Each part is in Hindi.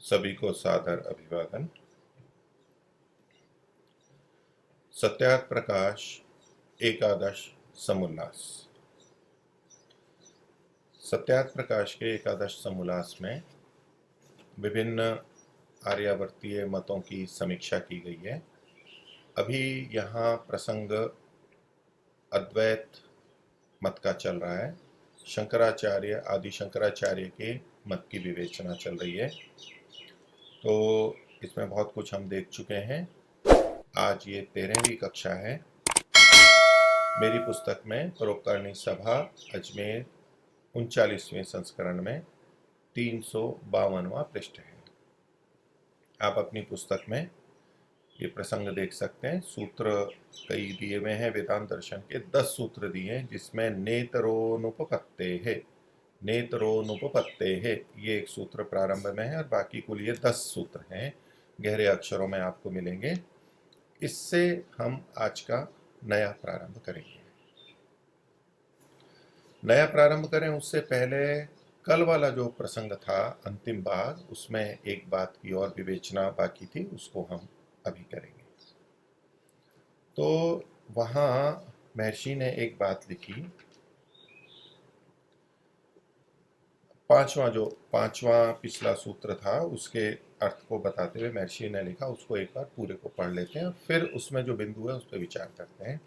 सभी को सादर अभिवादन। सत्यार्थ प्रकाश एकादश समुल्लास। सत्यार्थ प्रकाश के एकादश समुल्लास में विभिन्न आर्यावर्तीय मतों की समीक्षा की गई है। अभी यहाँ प्रसंग अद्वैत मत का चल रहा है। शंकराचार्य आदि शंकराचार्य के मत की विवेचना चल रही है। तो इसमें बहुत कुछ हम देख चुके हैं। आज ये 13वीं कक्षा है। मेरी पुस्तक में परोपकारिणी सभा अजमेर 39वें संस्करण में 352वां पृष्ठ है। आप अपनी पुस्तक में ये प्रसंग देख सकते हैं। सूत्र कई दिए हुए हैं। वेदांत दर्शन के 10 सूत्र दिए हैं, जिसमें नेतरोनुपपत्ते है, नेतरोनुपपत्ते है, ये एक सूत्र प्रारंभ में है और बाकी कुल ये 10 सूत्र हैं, गहरे अक्षरों में आपको मिलेंगे। इससे हम आज का नया प्रारंभ करेंगे। नया प्रारंभ करें उससे पहले कल वाला जो प्रसंग था अंतिम भाग, उसमें एक बात की और विवेचना बाकी थी, उसको हम अभी करेंगे। तो वहाँ महर्षि ने एक बात लिखी। पांचवा पिछला सूत्र था, उसके अर्थ को बताते हुए महर्षि ने लिखा, उसको एक बार पूरे को पढ़ लेते हैं और फिर उसमें जो बिंदु है उस पर विचार करते हैं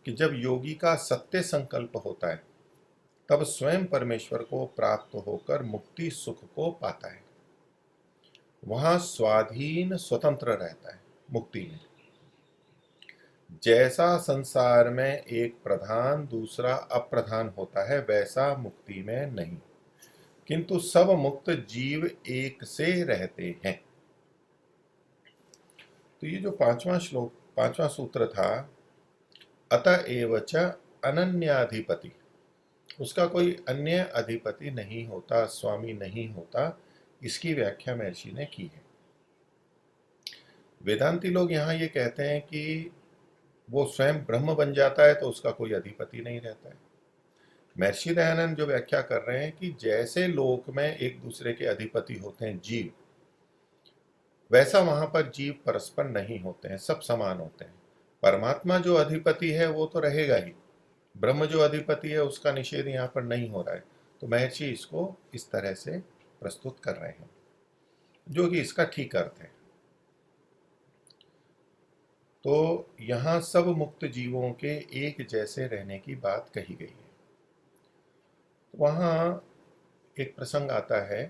कि जब योगी का सत्य संकल्प होता है तब स्वयं परमेश्वर को प्राप्त होकर मुक्ति सुख को पाता है। वहां स्वाधीन स्वतंत्र रहता है। मुक्ति में जैसा संसार में एक प्रधान दूसरा अप्रधान होता है, वैसा मुक्ति में नहीं, किंतु सब मुक्त जीव एक से रहते हैं। तो ये जो पांचवा सूत्र था, अतएव च अनन्याधिपति, उसका कोई अन्य अधिपति नहीं होता, स्वामी नहीं होता, इसकी व्याख्या महर्षि ने की है। वेदांती लोग यहाँ ये कहते हैं कि वो स्वयं ब्रह्म बन जाता है तो उसका कोई अधिपति नहीं रहता है। महर्षि दयानंद जो व्याख्या कर रहे हैं कि जैसे लोक में एक दूसरे के अधिपति होते हैं जीव, वैसा वहां पर जीव परस्पर नहीं होते हैं, सब समान होते हैं। परमात्मा जो अधिपति है वो तो रहेगा ही, ब्रह्म जो अधिपति है उसका निषेध यहाँ पर नहीं हो रहा है। तो महर्षि इसको इस तरह से प्रस्तुत कर रहे हैं, जो कि इसका ठीक अर्थ है। तो यहाँ सब मुक्त जीवों के एक जैसे रहने की बात कही गई है। वहाँ एक प्रसंग आता है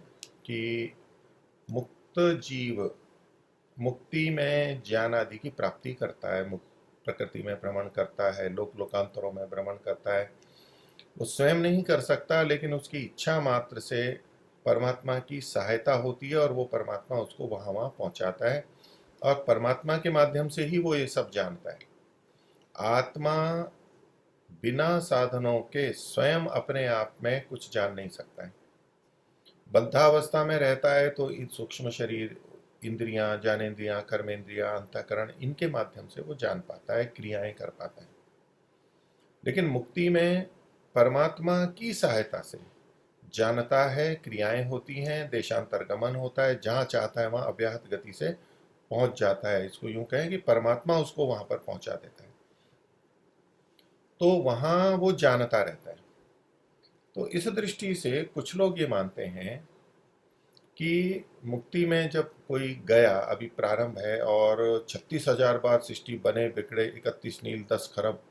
कि मुक्त जीव मुक्ति में ज्ञान आदि की प्राप्ति करता है, प्रकृति में भ्रमण करता है, लोकांतरों में भ्रमण करता है। वो स्वयं नहीं कर सकता, लेकिन उसकी इच्छा मात्र से परमात्मा की सहायता होती है और वो परमात्मा उसको वहाँ पहुँचाता है और परमात्मा के माध्यम से ही वो ये सब जानता है। आत्मा बिना साधनों के स्वयं अपने आप में कुछ जान नहीं सकता है। बद्धावस्था में रहता है तो इन सूक्ष्म शरीर, इंद्रियां, ज्ञानेन्द्रियां, कर्मेंद्रियां, अंतःकरण, इनके माध्यम से वो जान पाता है, क्रियाएं कर पाता है। लेकिन मुक्ति में परमात्मा की सहायता से जानता है, क्रियाएं होती हैं, देशांतरगमन होता है, जहां चाहता है वहां अव्याहत गति से पहुंच जाता है। इसको यूं कहें कि परमात्मा उसको वहां पर पहुंचा देता है, तो वहां वो जानता रहता है। तो इस दृष्टि से कुछ लोग ये मानते हैं कि मुक्ति में जब कोई गया, अभी प्रारंभ है और 36,000 बार सृष्टि बने बिगड़े, 31 नील 10 खरब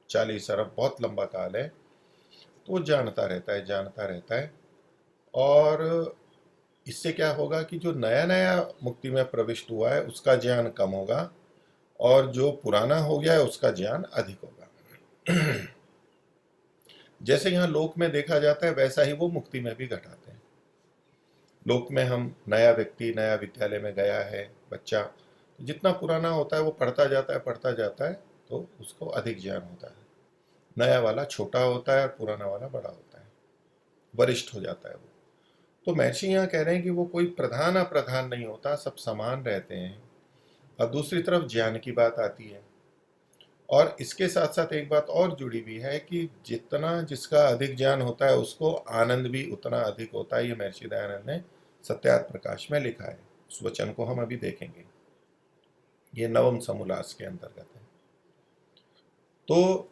40 अरब, बहुत लंबा काल है, तो वो जानता रहता है। और इससे क्या होगा कि जो नया नया मुक्ति में प्रविष्ट हुआ है उसका ज्ञान कम होगा और जो पुराना हो गया है उसका ज्ञान अधिक होगा। जैसे यहाँ लोक में देखा जाता है, वैसा ही वो मुक्ति में भी घटाते हैं। लोक में हम नया व्यक्ति नया विद्यालय में गया है बच्चा, तो जितना पुराना होता है वो पढ़ता जाता है तो उसको अधिक ज्ञान होता है। नया वाला छोटा होता है और पुराना वाला बड़ा होता है, वरिष्ठ हो जाता है वो। तो महर्षि यहाँ कह रहे हैं कि वो कोई प्रधान अप्रधान नहीं होता, सब समान रहते हैं। और दूसरी तरफ ज्ञान की बात आती है, और इसके साथ साथ एक बात और जुड़ी हुई है कि जितना जिसका अधिक ज्ञान होता है उसको आनंद भी उतना अधिक होता है। ये महर्षि दयानंद ने सत्यार्थ प्रकाश में लिखा है। उस वचन को हम अभी देखेंगे, ये नवम समोल्लास के अंतर्गत है। तो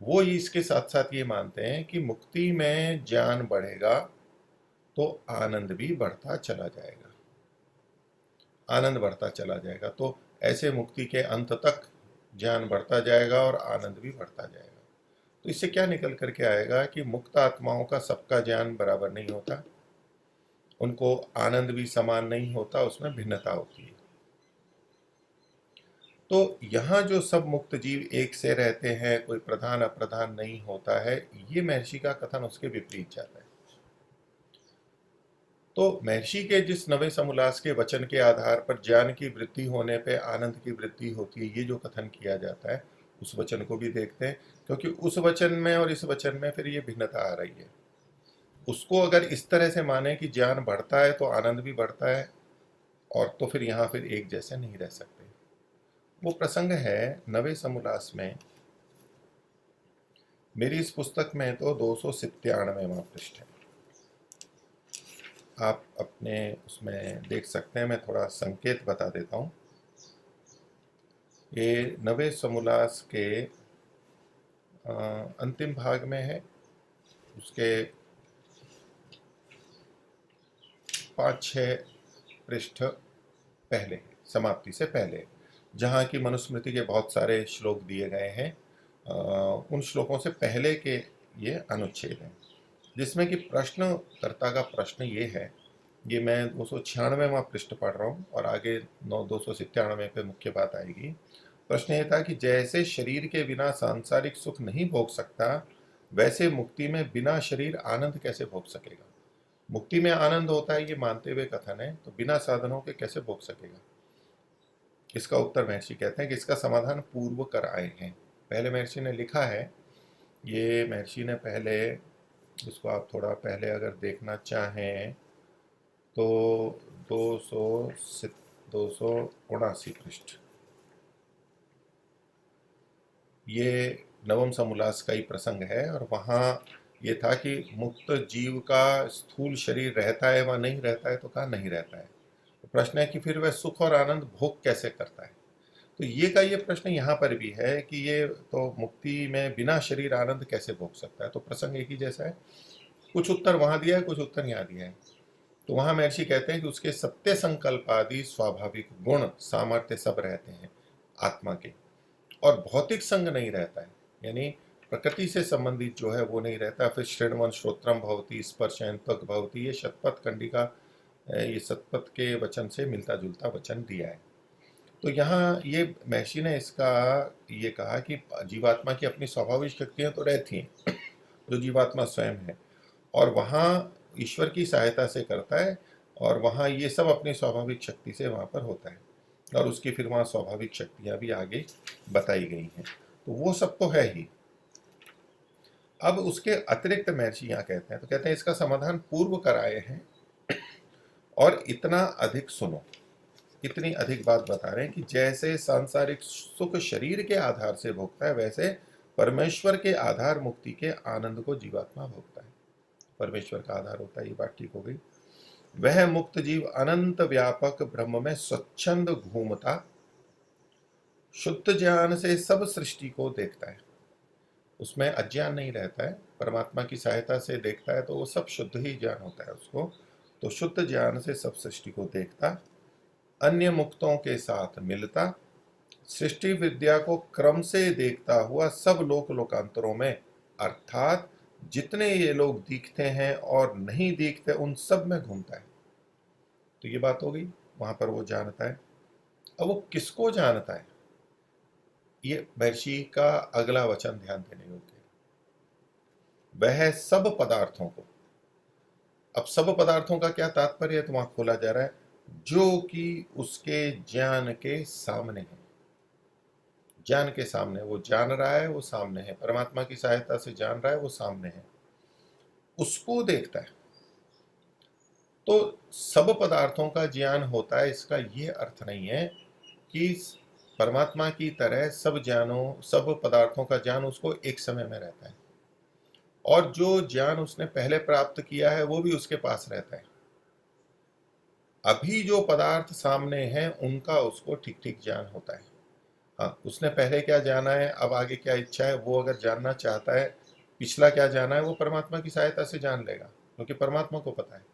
वो इसके साथ साथ ये मानते हैं कि मुक्ति में ज्ञान बढ़ेगा तो आनंद भी बढ़ता चला जाएगा, आनंद बढ़ता चला जाएगा। तो ऐसे मुक्ति के अंत तक ज्ञान बढ़ता जाएगा और आनंद भी बढ़ता जाएगा। तो इससे क्या निकल करके आएगा कि मुक्त आत्माओं का सबका ज्ञान बराबर नहीं होता, उनको आनंद भी समान नहीं होता, उसमें भिन्नता होती है। तो यहाँ जो सब मुक्त जीव एक से रहते हैं, कोई प्रधान अप्रधान नहीं होता है, ये महर्षि का कथन उसके विपरीत जाता है। तो महर्षि के जिस नवे समोल्लास के वचन के आधार पर ज्ञान की वृद्धि होने पे आनंद की वृद्धि होती है, ये जो कथन किया जाता है, उस वचन को भी देखते हैं, क्योंकि उस वचन में और इस वचन में फिर ये भिन्नता आ रही है। उसको अगर इस तरह से माने कि ज्ञान बढ़ता है तो आनंद भी बढ़ता है, और तो फिर यहाँ फिर एक जैसे नहीं रह सकते। वो प्रसंग है नवे समोल्लास में, मेरी इस पुस्तक में तो 297वां पृष्ठ है, आप अपने उसमें देख सकते हैं। मैं थोड़ा संकेत बता देता हूँ। ये नवे समोल्लास के अंतिम भाग में है, उसके 5-6 पृष्ठ पहले, समाप्ति से पहले, जहाँ की मनुस्मृति के बहुत सारे श्लोक दिए गए हैं। उन श्लोकों से पहले के ये अनुच्छेद हैं, जिसमें कि प्रश्नकर्ता का प्रश्न ये है, ये मैं 296वां पृष्ठ पढ़ रहा हूँ और आगे 297 पे मुख्य बात आएगी। प्रश्न ये था कि जैसे शरीर के बिना सांसारिक सुख नहीं भोग सकता, वैसे मुक्ति में बिना शरीर आनंद कैसे भोग सकेगा। मुक्ति में आनंद होता है ये मानते हुए कथन है, तो बिना साधनों के कैसे भोग सकेगा। इसका उत्तर महर्षि कहते हैं कि इसका समाधान पूर्व कर आए हैं। पहले महर्षि ने लिखा है, ये महर्षि ने पहले, इसको आप थोड़ा पहले अगर देखना चाहें तो 279 पृष्ठ, ये नवम समोल्लास का ही प्रसंग है। और वहाँ ये था कि मुक्त जीव का स्थूल शरीर रहता है व नहीं रहता है, तो कहा नहीं रहता है। तो प्रश्न है कि फिर वह सुख और आनंद भोग कैसे करता है। तो ये प्रश्न यहाँ पर भी है कि ये तो मुक्ति में बिना शरीर आनंद कैसे भोग सकता है। तो प्रसंग एक ही जैसा है, कुछ उत्तर वहाँ दिया है, कुछ उत्तर यहाँ दिया है। तो वहाँ महर्षि कहते हैं कि उसके सत्य संकल्प आदि स्वाभाविक गुण सामर्थ्य सब रहते हैं आत्मा के, और भौतिक संग नहीं रहता है, यानी प्रकृति से संबंधित जो है वो नहीं रहता। फिर श्रृण्वन श्रोत्रम भवति स्पर्शयन त्वक भवति, ये शतपथ कंडिका, ये शतपथ के वचन से मिलता जुलता वचन दिया है। तो यहाँ ये महर्षि ने इसका ये कहा कि जीवात्मा की अपनी स्वाभाविक शक्तियाँ तो रहती हैं, जो जीवात्मा स्वयं है, और वहाँ ईश्वर की सहायता से करता है, और वहाँ ये सब अपनी स्वाभाविक शक्ति से वहाँ पर होता है, और उसकी फिर वहाँ स्वाभाविक शक्तियाँ भी आगे बताई गई हैं। तो वो सब तो है ही। अब उसके अतिरिक्त महर्षि यहाँ कहते हैं, तो कहते हैं इसका समाधान पूर्व कराए हैं, और इतना अधिक सुनो, इतनी अधिक बात बता रहे हैं कि जैसे सांसारिक सुख शरीर के आधार से भोगता है, वैसे परमेश्वर के आधार मुक्ति के आनंद को जीवात्मा भोगता है। परमेश्वर का आधार होता है, ये बात ठीक हो गई। वह मुक्त जीव अनंत व्यापक ब्रह्म में स्वच्छंद घूमता शुद्ध ज्ञान से सब सृष्टि को देखता है। उसमें अज्ञान नहीं रहता है, परमात्मा की सहायता से देखता है, तो वो सब शुद्ध ही ज्ञान होता है उसको। तो शुद्ध ज्ञान से सब सृष्टि को देखता, अन्य मुक्तों के साथ मिलता, सृष्टि विद्या को क्रम से देखता हुआ सब लोक लोकांतरों में, अर्थात जितने ये लोग दिखते हैं और नहीं दिखते उन सब में घूमता है। तो ये बात हो गई, वहां पर वो जानता है। अब वो किसको जानता है, ये महर्षि का अगला वचन ध्यान देने योग्य है। वह सब पदार्थों को, अब सब पदार्थों का क्या तात्पर्य है, तो वहां खोला जा रहा है, जो कि उसके ज्ञान के सामने है। ज्ञान के सामने, वो जान रहा है, वो सामने है, परमात्मा की सहायता से जान रहा है, वो सामने है, उसको देखता है। तो सब पदार्थों का ज्ञान होता है, इसका ये अर्थ नहीं है कि परमात्मा की तरह सब ज्ञानों, सब पदार्थों का ज्ञान उसको एक समय में रहता है, और जो ज्ञान उसने पहले प्राप्त किया है वो भी उसके पास रहता है। अभी जो पदार्थ सामने हैं उनका उसको ठीक ठीक ज्ञान होता है। हाँ, उसने पहले क्या जाना है, अब आगे क्या इच्छा है, वो अगर जानना चाहता है, पिछला क्या जाना है, वो परमात्मा की सहायता से जान लेगा, क्योंकि परमात्मा को पता है।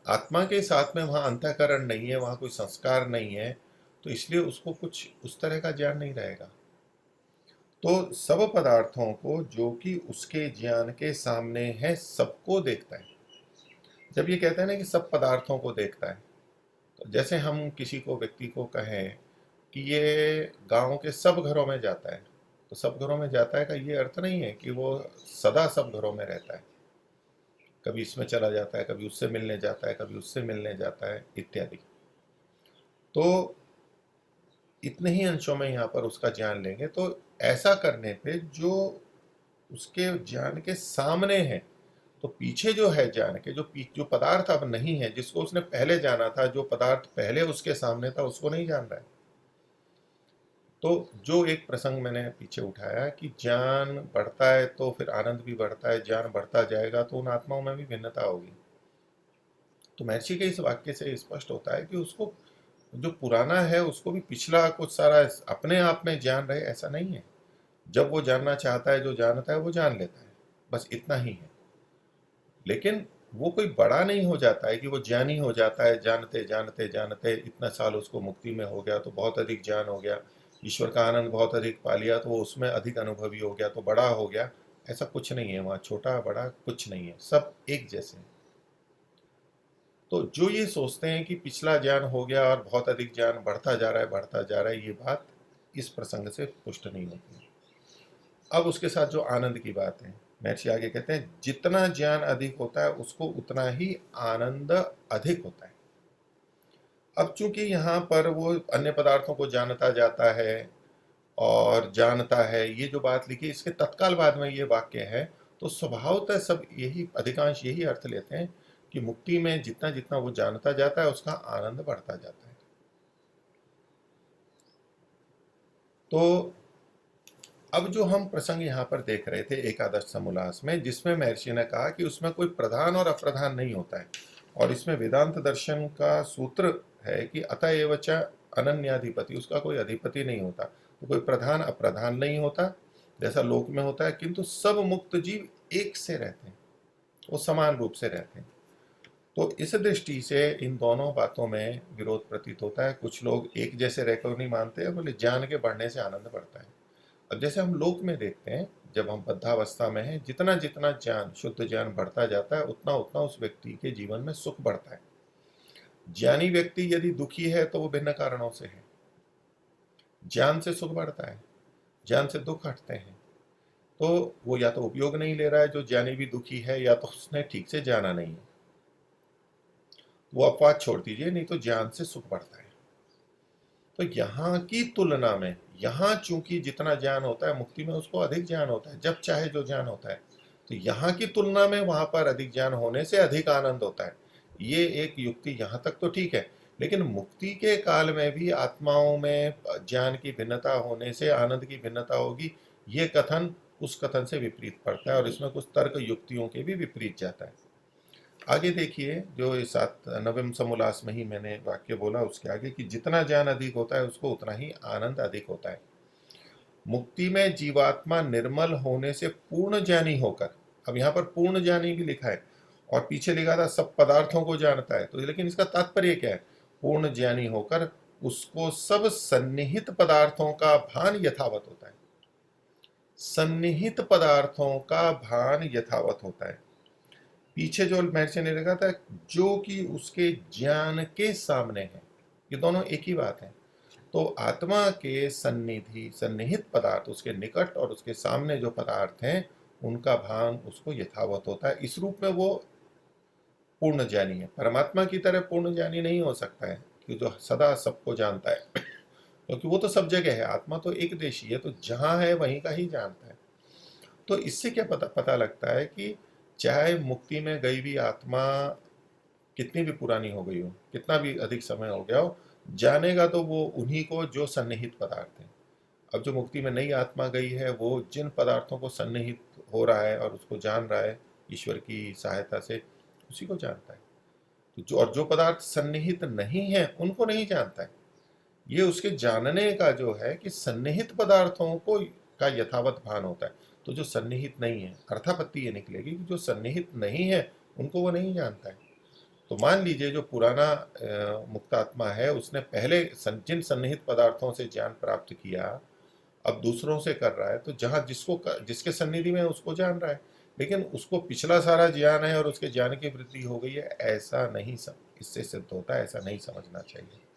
आत्मा के साथ में वहाँ अंतःकरण नहीं है, वहाँ कोई संस्कार नहीं है, तो इसलिए उसको कुछ उस तरह का ज्ञान नहीं रहेगा। तो सब पदार्थों को जो कि उसके ज्ञान के सामने है सबको देखता है। जब ये कहते हैं ना कि सब पदार्थों को देखता है, तो जैसे हम किसी को व्यक्ति को कहें कि ये गांव के सब घरों में जाता है, तो सब घरों में जाता है का ये अर्थ नहीं है कि वो सदा सब घरों में रहता है। कभी इसमें चला जाता है, कभी उससे मिलने जाता है, कभी उससे मिलने जाता है इत्यादि। तो इतने ही अंशों में यहाँ पर उसका ज्ञान लेंगे, तो ऐसा करने पे जो उसके ज्ञान के सामने है, तो पीछे जो है ज्ञान के जो पदार्थ अब नहीं है, जिसको उसने पहले जाना था, जो पदार्थ पहले उसके सामने था, उसको नहीं जान रहा है। तो जो एक प्रसंग मैंने पीछे उठाया कि ज्ञान बढ़ता है तो फिर आनंद भी बढ़ता है, ज्ञान बढ़ता जाएगा तो उन आत्माओं में भी भिन्नता होगी। तो महर्षि के इस वाक्य से स्पष्ट होता है कि उसको जो पुराना है उसको भी पिछला कुछ सारा अपने आप में जान रहे, ऐसा नहीं है। जब वो जानना चाहता है, जो जानता है वो जान लेता है, बस इतना ही है। लेकिन वो कोई बड़ा नहीं हो जाता है कि वो ज्ञानी हो जाता है, जानते जानते जानते इतना साल उसको मुक्ति में हो गया तो बहुत अधिक ज्ञान हो गया, ईश्वर का आनंद बहुत अधिक पा लिया तो वो उसमें अधिक अनुभवी हो गया तो बड़ा हो गया। ऐसा कुछ नहीं है, वहाँ छोटा बड़ा कुछ नहीं है, सब एक जैसे हैं। तो जो ये सोचते हैं कि पिछला ज्ञान हो गया और बहुत अधिक ज्ञान बढ़ता जा रहा है बढ़ता जा रहा है, ये बात इस प्रसंग से पुष्ट नहीं होती। अब उसके साथ जो आनंद की बात है, महर्षि आगे कहते हैं जितना ज्ञान अधिक होता है उसको उतना ही आनंद अधिक होता है। अब चूंकि यहाँ पर वो अन्य पदार्थों को जानता जाता है और जानता है, ये जो बात लिखी इसके तत्काल बाद में ये वाक्य है, तो स्वभावतः सब यही अधिकांश यही अर्थ लेते हैं कि मुक्ति में जितना जितना वो जानता जाता है उसका आनंद बढ़ता जाता है। तो अब जो हम प्रसंग यहाँ पर देख रहे थे एकादश समोल्लास में, जिसमें महर्षि ने कहा कि उसमें कोई प्रधान और अप्रधान नहीं होता है, और इसमें वेदांत दर्शन का सूत्र है कि अतएव च अनन्याधिपति, उसका कोई अधिपति नहीं होता, तो कोई प्रधान अप्रधान नहीं होता जैसा लोक में होता है, किंतु सब मुक्त जीव एक से रहते हैं, वो समान रूप से रहते हैं। तो इस दृष्टि से इन दोनों बातों में विरोध प्रतीत होता है। कुछ लोग एक जैसे रहकर नहीं मानते हैं, बोले ज्ञान के बढ़ने से आनंद बढ़ता है। अब जैसे हम लोक में देखते हैं, जब हम बद्धावस्था में हैं, जितना जितना ज्ञान शुद्ध ज्ञान बढ़ता जाता है उतना उतना उस व्यक्ति के जीवन में सुख बढ़ता है। ज्ञानी व्यक्ति यदि दुखी है तो वो भिन्न कारणों से है। ज्ञान से सुख बढ़ता है, ज्ञान से दुख हटते हैं। तो वो या तो उपयोग नहीं ले रहा है जो ज्ञानी भी दुखी है, या तो उसने ठीक से जाना नहीं है। वो अपवाद छोड़ दीजिए, नहीं तो ज्ञान से सुख बढ़ता है। तो यहाँ की तुलना में, यहाँ चूंकि जितना ज्ञान होता है मुक्ति में उसको अधिक ज्ञान होता है, जब चाहे जो ज्ञान होता है, तो यहाँ की तुलना में वहां पर अधिक ज्ञान होने से अधिक आनंद होता है। ये एक युक्ति यहाँ तक तो ठीक है, लेकिन मुक्ति के काल में भी आत्माओं में ज्ञान की भिन्नता होने से आनंद की भिन्नता होगी, ये कथन उस कथन से विपरीत पड़ता है, और इसमें कुछ तर्क युक्तियों के भी विपरीत जाता है। आगे देखिए, जो इस नवम समोल्लास में ही मैंने वाक्य बोला उसके आगे कि जितना ज्ञान अधिक होता है उसको उतना ही आनंद अधिक होता है। मुक्ति में जीवात्मा निर्मल होने से पूर्ण ज्ञानी होकर, अब यहाँ पर पूर्ण ज्ञानी भी लिखा है और पीछे लिखा था सब पदार्थों को जानता है, तो लेकिन इसका तात्पर्य क्या है? पूर्ण ज्ञानी होकर उसको सब सन्निहित पदार्थों का भान यथावत होता है। सन्निहित पदार्थों का भान यथावत होता है। पीछे जो महर्षि ने लिखा था जो कि उसके ज्ञान के सामने है, ये दोनों एक ही बात है। तो आत्मा के सन्निधि सन्निहित पदार्थ, उसके निकट और उसके सामने जो पदार्थ हैं उनका भान उसको यथावत होता है। इस रूप में वो पूर्ण ज्ञानी है। परमात्मा की तरह पूर्ण ज्ञानी नहीं हो सकता है कि जो सदा सबको जानता है क्योंकि वो तो सब जगह है, आत्मा तो एक देशी है, तो जहां है वहीं का ही जानता है। तो इससे क्या पता लगता है कि चाहे मुक्ति में गई भी आत्मा कितनी भी पुरानी हो गई हो, कितना भी अधिक समय हो गया हो, जानेगा तो वो उन्हीं को जो सन्निहित पदार्थ हैं। अब जो मुक्ति में नई आत्मा गई है वो जिन पदार्थों को सन्निहित हो रहा है और उसको जान रहा है ईश्वर की सहायता से, उसी को जानता है। जो पदार्थ सन्निहित नहीं है उनको नहीं जानता है। ये उसके जानने का जो है कि सन्निहित पदार्थों को का यथावत भान होता है। तो जो सन्निहित नहीं है, अर्थापत्ति ये निकलेगी कि जो सन्निहित नहीं है उनको वो नहीं जानता है। तो मान लीजिए जो पुराना मुक्तात्मा है, उसने पहले जिन सन्निहित पदार्थों से ज्ञान प्राप्त किया, अब दूसरों से कर रहा है, तो जहाँ जिसके सन्निधि में है उसको जान रहा है, लेकिन उसको पिछला सारा ज्ञान है और उसके ज्ञान की वृद्धि हो गई है, ऐसा नहीं इससे सिद्ध होता है, ऐसा नहीं समझना चाहिए।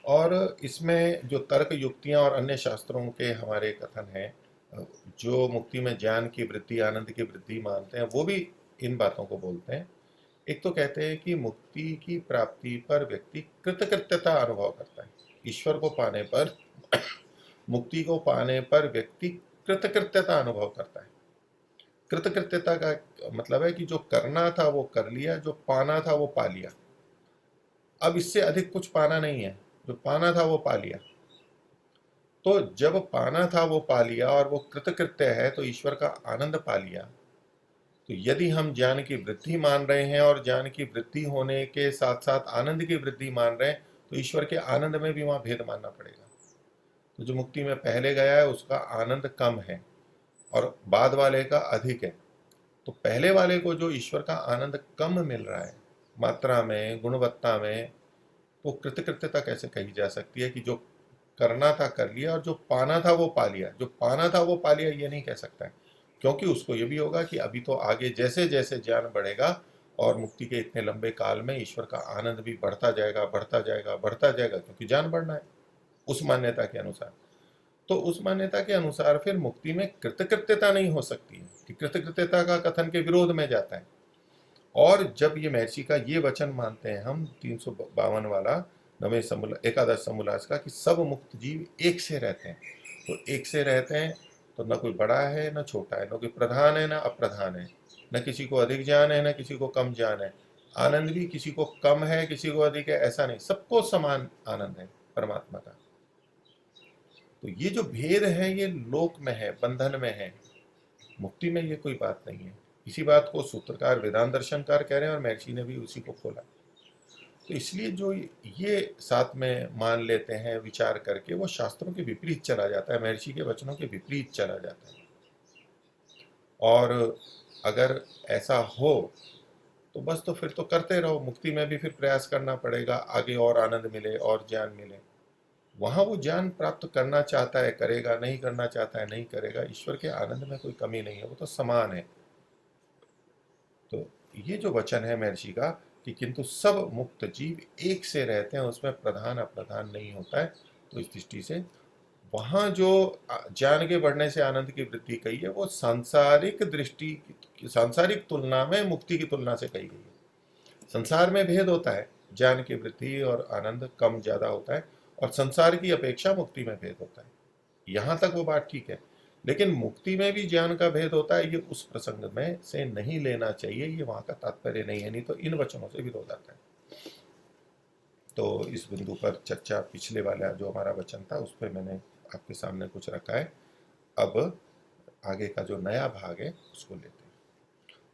और इसमें जो तर्क युक्तियां और अन्य शास्त्रों के हमारे कथन हैं, जो मुक्ति में ज्ञान की वृद्धि, आनंद की वृद्धि मानते हैं, वो भी इन बातों को बोलते हैं। एक तो कहते हैं कि मुक्ति की प्राप्ति पर व्यक्ति कृतकृत्यता अनुभव करता है। ईश्वर को पाने पर मुक्ति को पाने पर व्यक्ति कृतकृत्यता अनुभव करता है। कृतकृत्यता का मतलब है कि जो करना था वो कर लिया, जो पाना था वो पा लिया, अब इससे अधिक कुछ पाना नहीं है, जो पाना था वो पा लिया। तो जब पाना था वो पा लिया और वो कृतकृत्य है, तो ईश्वर का आनंद पा लिया। तो यदि हम ज्ञान की वृद्धि मान रहे हैं और ज्ञान की वृद्धि होने के साथ साथ आनंद की वृद्धि मान रहे हैं, तो ईश्वर के आनंद में भी वहां भेद मानना पड़ेगा। तो जो मुक्ति में पहले गया है उसका आनंद कम है और बाद वाले का अधिक है। तो पहले वाले को जो ईश्वर का आनंद कम मिल रहा है, मात्रा में, गुणवत्ता में, वो कृतकृत्यता कैसे कही जा सकती है कि जो करना था कर लिया और जो पाना था वो पा लिया। जो पाना था वो पा लिया ये नहीं कह सकता है, क्योंकि उसको ये भी होगा कि अभी तो आगे जैसे जैसे ज्ञान बढ़ेगा और मुक्ति के इतने लंबे काल में ईश्वर का आनंद भी बढ़ता जाएगा, बढ़ता जाएगा, बढ़ता जाएगा, क्योंकि ज्ञान बढ़ना है उस मान्यता के अनुसार। तो उस मान्यता के अनुसार फिर मुक्ति में कृतकृत्यता नहीं हो सकती है, कि कृतकृत्यता का कथन के विरोध में जाता है। और जब ये महर्षि का ये वचन मानते हैं हम 352 वाला नवे एकादश समोल्लास का, कि सब मुक्त जीव एक से रहते हैं, तो एक से रहते हैं तो न कोई बड़ा है न छोटा है, न कोई प्रधान है न अप्रधान है, न किसी को अधिक ज्ञान है न किसी को कम ज्ञान है। आनंद भी किसी को कम है किसी को अधिक है, ऐसा नहीं, सबको समान आनंद है परमात्मा का। तो ये जो भेद है ये लोक में है, बंधन में है, मुक्ति में ये कोई बात नहीं है। इसी बात को सूत्रकार वेदांत दर्शनकार कह रहे हैं और महर्षि ने भी उसी को खोला। तो इसलिए जो ये साथ में मान लेते हैं विचार करके, वो शास्त्रों के विपरीत चला जाता है, महर्षि के वचनों के विपरीत चला जाता है। और अगर ऐसा हो तो बस, तो फिर तो करते रहो, मुक्ति में भी फिर प्रयास करना पड़ेगा, आगे और आनंद मिले और ज्ञान मिले। वहां वो ज्ञान प्राप्त करना चाहता है करेगा, नहीं करना चाहता है नहीं करेगा, ईश्वर के आनंद में कोई कमी नहीं है, वो तो समान है। तो ये जो वचन है महर्षि का कि किंतु सब मुक्त जीव एक से रहते हैं, उसमें प्रधान अप्रधान नहीं होता है, तो इस दृष्टि से वहां जो ज्ञान के बढ़ने से आनंद की वृद्धि कही है, वो सांसारिक दृष्टि, सांसारिक तुलना में मुक्ति की तुलना से कही गई है। संसार में भेद होता है, ज्ञान की वृद्धि और आनंद कम ज्यादा होता है, और संसार की अपेक्षा मुक्ति में भेद होता है। यहां तक वो बात ठीक है, लेकिन मुक्ति में भी ज्ञान का भेद होता है, ये उस प्रसंग में से नहीं लेना चाहिए, ये वहां का तात्पर्य नहीं है, नहीं तो इन वचनों से विरोध आता है। तो इस बिंदु पर चर्चा पिछले वाला जो हमारा वचन था उस पर मैंने आपके सामने कुछ रखा है। अब आगे का जो नया भाग है उसको लेते हैं।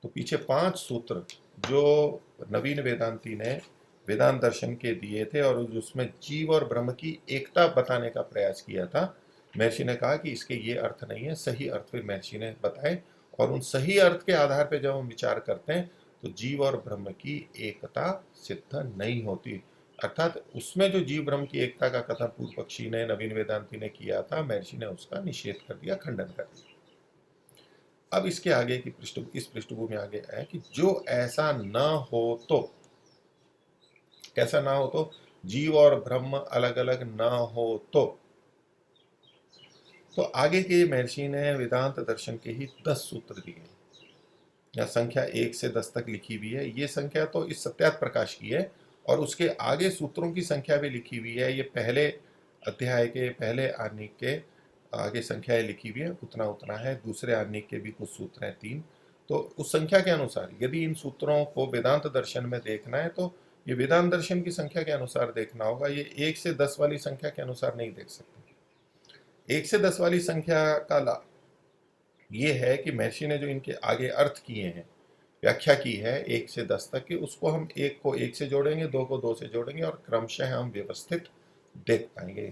तो पीछे 5 सूत्र जो नवीन वेदांती ने वेदांत दर्शन के दिए थे और उसमें जीव और ब्रह्म की एकता बताने का प्रयास किया था, महर्षि ने कहा कि इसके ये अर्थ नहीं है, सही अर्थ फिर महर्षि ने बताए, और उन सही अर्थ के आधार पर जब हम विचार करते हैं तो जीव और ब्रह्म की एकता सिद्ध नहीं होती। अर्थात उसमें जो जीव ब्रह्म की एकता का कथन पूर्व पक्षी ने, नवीन वेदांती ने किया था, महर्षि ने उसका निषेध कर दिया, खंडन कर दिया। अब इसके आगे की इस पृष्ठभूमि में आगे है कि जो ऐसा न हो तो, कैसा ना हो तो, जीव और ब्रह्म अलग अलग ना हो तो आगे के महर्षि ने वेदांत दर्शन के ही 10 सूत्र दिए, या संख्या 1 से 10 तक लिखी हुई है। ये संख्या तो इस सत्यार्थ प्रकाश की है, और उसके आगे सूत्रों की संख्या भी लिखी हुई है। ये पहले अध्याय के पहले आर्निक के आगे संख्याएं लिखी हुई है, उतना उतना है। दूसरे आर्निक के भी कुछ सूत्र हैं 3। तो उस संख्या के अनुसार यदि इन सूत्रों को वेदांत दर्शन में देखना है तो ये वेदांत दर्शन की संख्या के अनुसार देखना होगा, ये 1 से 10 वाली संख्या के अनुसार नहीं देख सकते। 1 से 10 वाली संख्या का लाभ ये है कि महर्षि ने जो इनके आगे अर्थ किए हैं व्याख्या की है 1 से 10 तक की, उसको हम 1 को 1 से जोड़ेंगे, 2 को 2 से जोड़ेंगे और क्रमशः हम व्यवस्थित देख पाएंगे।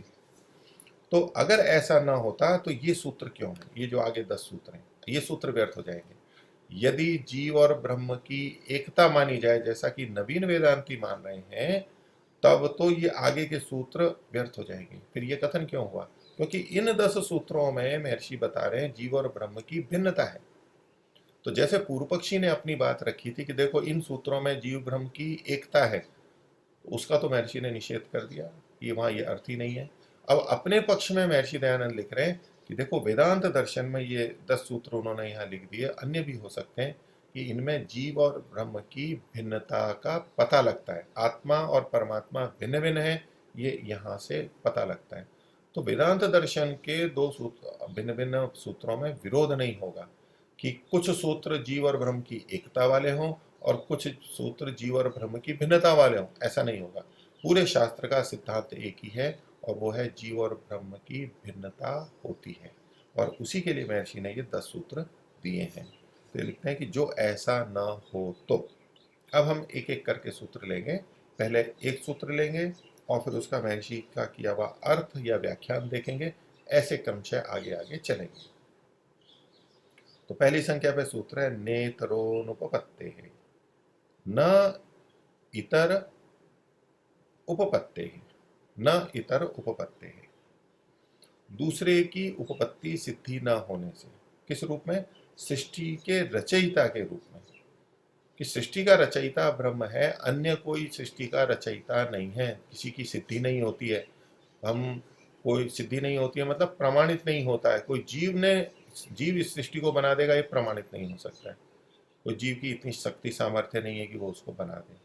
तो अगर ऐसा ना होता तो ये सूत्र क्यों है, ये जो आगे 10 सूत्र हैं ये सूत्र व्यर्थ हो जाएंगे। यदि जीव और ब्रह्म की एकता मानी जाए जैसा कि नवीन वेदांती मान रहे हैं, तब तो ये आगे के सूत्र व्यर्थ हो जाएंगे। फिर ये कथन क्यों हुआ? क्योंकि इन 10 सूत्रों में महर्षि बता रहे हैं जीव और ब्रह्म की भिन्नता है। तो जैसे पूर्व पक्षी ने अपनी बात रखी थी कि देखो इन सूत्रों में जीव ब्रह्म की एकता है, उसका तो महर्षि ने निषेध कर दिया कि वहां ये अर्थ ही नहीं है। अब अपने पक्ष में महर्षि दयानंद लिख रहे हैं कि देखो वेदांत दर्शन में ये 10 सूत्र उन्होंने यहाँ लिख दिए, अन्य भी हो सकते हैं कि इनमें जीव और ब्रह्म की भिन्नता का पता लगता है, आत्मा और परमात्मा भिन्न भिन्न है, ये यहाँ से पता लगता है। तो वेदांत दर्शन के 2 सूत्र भिन्न भिन्न सूत्रों में विरोध नहीं होगा कि कुछ सूत्र जीव और ब्रह्म की एकता वाले हों और कुछ सूत्र जीव और ब्रह्म की भिन्नता वाले हों, ऐसा नहीं होगा। पूरे शास्त्र का सिद्धांत एक ही है और वो है जीव और ब्रह्म की भिन्नता होती है, और उसी के लिए महर्षि ने ये 10 सूत्र दिए हैं। तो ये लिखते हैं कि जो ऐसा न हो तो। अब हम एक एक करके सूत्र लेंगे, पहले एक सूत्र लेंगे और फिर उसका महर्षि का किया हुआ अर्थ या व्याख्यान देखेंगे, ऐसे क्रमशः आगे आगे चलेंगे। तो पहली संख्या पे सूत्र है नेत्रोनुपपत्ते है, न इतर उपपत्ते है, न इतर उपपत्ते है। दूसरे की उपपत्ति सिद्धि न होने से, किस रूप में? सृष्टि के रचयिता के रूप में, कि सृष्टि का रचयिता ब्रह्म है, अन्य कोई सृष्टि का रचयिता नहीं है, किसी की सिद्धि नहीं होती है। हम कोई सिद्धि नहीं होती है मतलब प्रमाणित नहीं होता है, कोई जीव इस सृष्टि को बना देगा ये प्रमाणित नहीं हो सकता है। कोई जीव की इतनी शक्ति सामर्थ्य नहीं है कि वो उसको बना दे।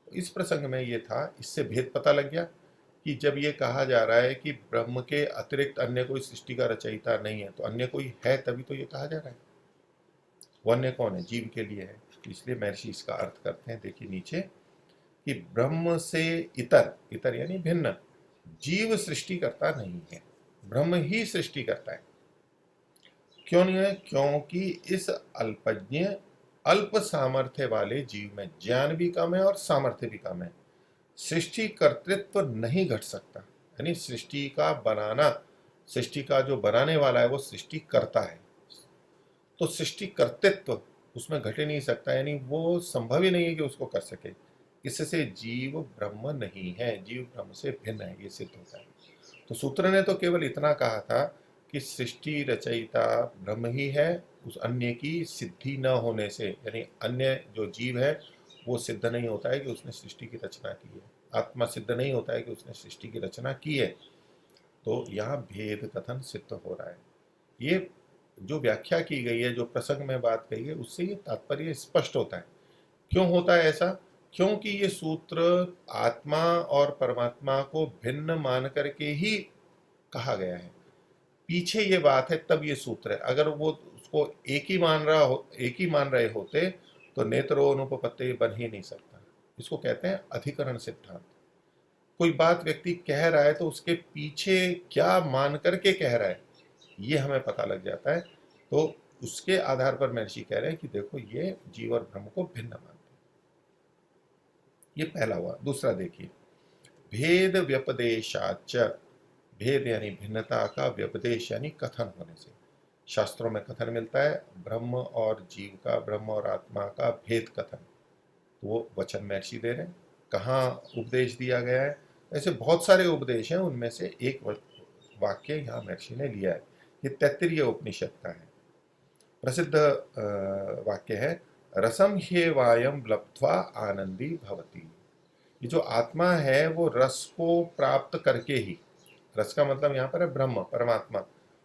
तो इस प्रसंग में ये था, इससे भेद पता लग गया कि जब ये कहा जा रहा है कि ब्रह्म के अतिरिक्त अन्य कोई सृष्टि का रचयिता नहीं है, तो अन्य कोई है तभी तो ये कहा जा रहा है। वो अन्य कौन है? जीव के लिए है। इसलिए महर्षि इसका अर्थ करते हैं, देखिए नीचे, कि ब्रह्म से इतर, इतर यानी भिन्न, जीव सृष्टि करता नहीं है, ब्रह्म ही सृष्टि करता है। क्यों नहीं है? क्योंकि इस अल्पज्ञ अल्प सामर्थ्य वाले जीव में ज्ञान भी कम है और सामर्थ्य भी कम है, सृष्टि कर्तृत्व नहीं घट सकता। यानी सृष्टि का बनाना, सृष्टि का जो बनाने वाला है वो सृष्टि करता है, तो सृष्टि कर्तृत्व उसमें घट ही नहीं सकता, यानी वो संभव ही नहीं है कि उसको कर सके। इससे जीव ब्रह्म नहीं है, जीव ब्रह्म से भिन्न है, ये सिद्ध होता है। तो सूत्र ने तो केवल इतना कहा था कि सृष्टि रचयिता ब्रह्म ही है, उस अन्य की सिद्धि न होने से, यानी अन्य जो जीव है वो सिद्ध नहीं होता है कि उसने सृष्टि की रचना की है, आत्मा सिद्ध नहीं होता है कि उसने सृष्टि की रचना की है। तो यहाँ भेद कथन सिद्ध हो रहा है। ये जो व्याख्या की गई है, जो प्रसंग में बात कही है, उससे ये तात्पर्य स्पष्ट होता है। क्यों होता है ऐसा? क्योंकि ये सूत्र आत्मा और परमात्मा को भिन्न मान करके ही कहा गया है। पीछे ये बात है तब ये सूत्र है। अगर वो उसको एक ही मान रहे होते तो नेत्रोनुपपत्ति बन ही नहीं सकता। इसको कहते हैं अधिकरण सिद्धांत। कोई बात व्यक्ति कह रहा है तो उसके पीछे क्या मान करके कह रहा है ये हमें पता लग जाता है। तो उसके आधार पर महर्षि कह रहे हैं कि देखो ये जीव और ब्रह्म को भिन्न मानते हैं। ये पहला हुआ। दूसरा देखिए, भेद व्यपदेशाच, भेद यानी भिन्नता का, व्यपदेश यानी कथन होने से। शास्त्रों में कथन मिलता है ब्रह्म और जीव का, ब्रह्म और आत्मा का भेद कथन, तो वो वचन महर्षि दे रहे हैं। कहाँ उपदेश दिया गया है? ऐसे बहुत सारे उपदेश हैं, उनमें से एक वाक्य यहाँ महर्षि ने लिया है। ये तैत्तिरीय उपनिषद का है, प्रसिद्ध वाक्य है, रसम ह्येवायं लब्ध्वा आनंदी भवति। ये जो आत्मा है वो रस को प्राप्त करके ही, रस का मतलब यहाँ पर है ब्रह्म परमात्मा,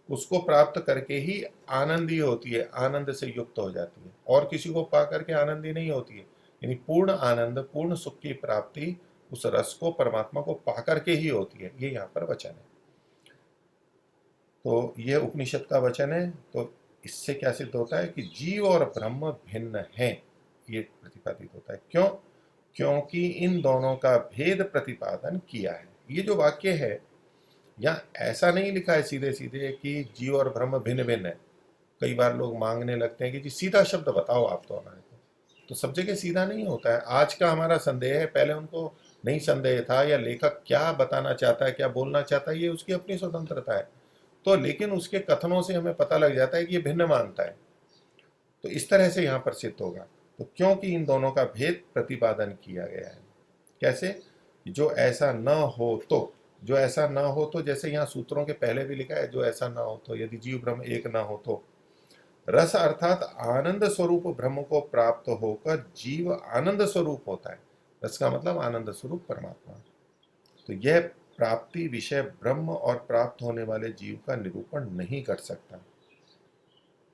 उसको प्राप्त करके ही आनंदी होती है, आनंद से युक्त हो जाती है, और किसी को पा करके आनंदी नहीं होती है। यानी पूर्ण आनंद, पूर्ण सुख की प्राप्ति उस रस को, परमात्मा को पा करके ही होती है। ये यहाँ पर वचन है। तो ये उपनिषद का वचन है। तो इससे क्या सिद्ध होता है कि जीव और ब्रह्म भिन्न हैं, ये प्रतिपादित होता है। क्यों? क्योंकि इन दोनों का भेद प्रतिपादन किया है। ये जो वाक्य है यहाँ ऐसा नहीं लिखा है सीधे सीधे कि जीव और ब्रह्म भिन्न भिन्न है। कई बार लोग मांगने लगते हैं कि जी सीधा शब्द बताओ आप तो हमारे को, तो सब जगह सीधा नहीं होता है। आज का हमारा संदेह है, पहले उनको नहीं संदेह था, या लेखक क्या बताना चाहता है, क्या बोलना चाहता है, ये उसकी अपनी स्वतंत्रता है। तो लेकिन उसके कथनों से हमें पता लग जाता है कि ये भिन्न मानता है। तो इस तरह से यहाँ पर सिद्ध होगा। तो क्योंकि इन दोनों का भेद प्रतिपादन किया गया है। कैसे? जो ऐसा न हो तो, जो ऐसा न हो तो, जैसे यहाँ सूत्रों के पहले भी लिखा है, जो ऐसा न हो तो, यदि जीव ब्रह्म एक न हो तो। रस अर्थात आनंद स्वरूप ब्रह्म को प्राप्त होकर जीव आनंद स्वरूप होता है। रस का मतलब आनंद स्वरूप परमात्मा। तो यह प्राप्ति विषय ब्रह्म और प्राप्त होने वाले जीव का निरूपण नहीं कर सकता।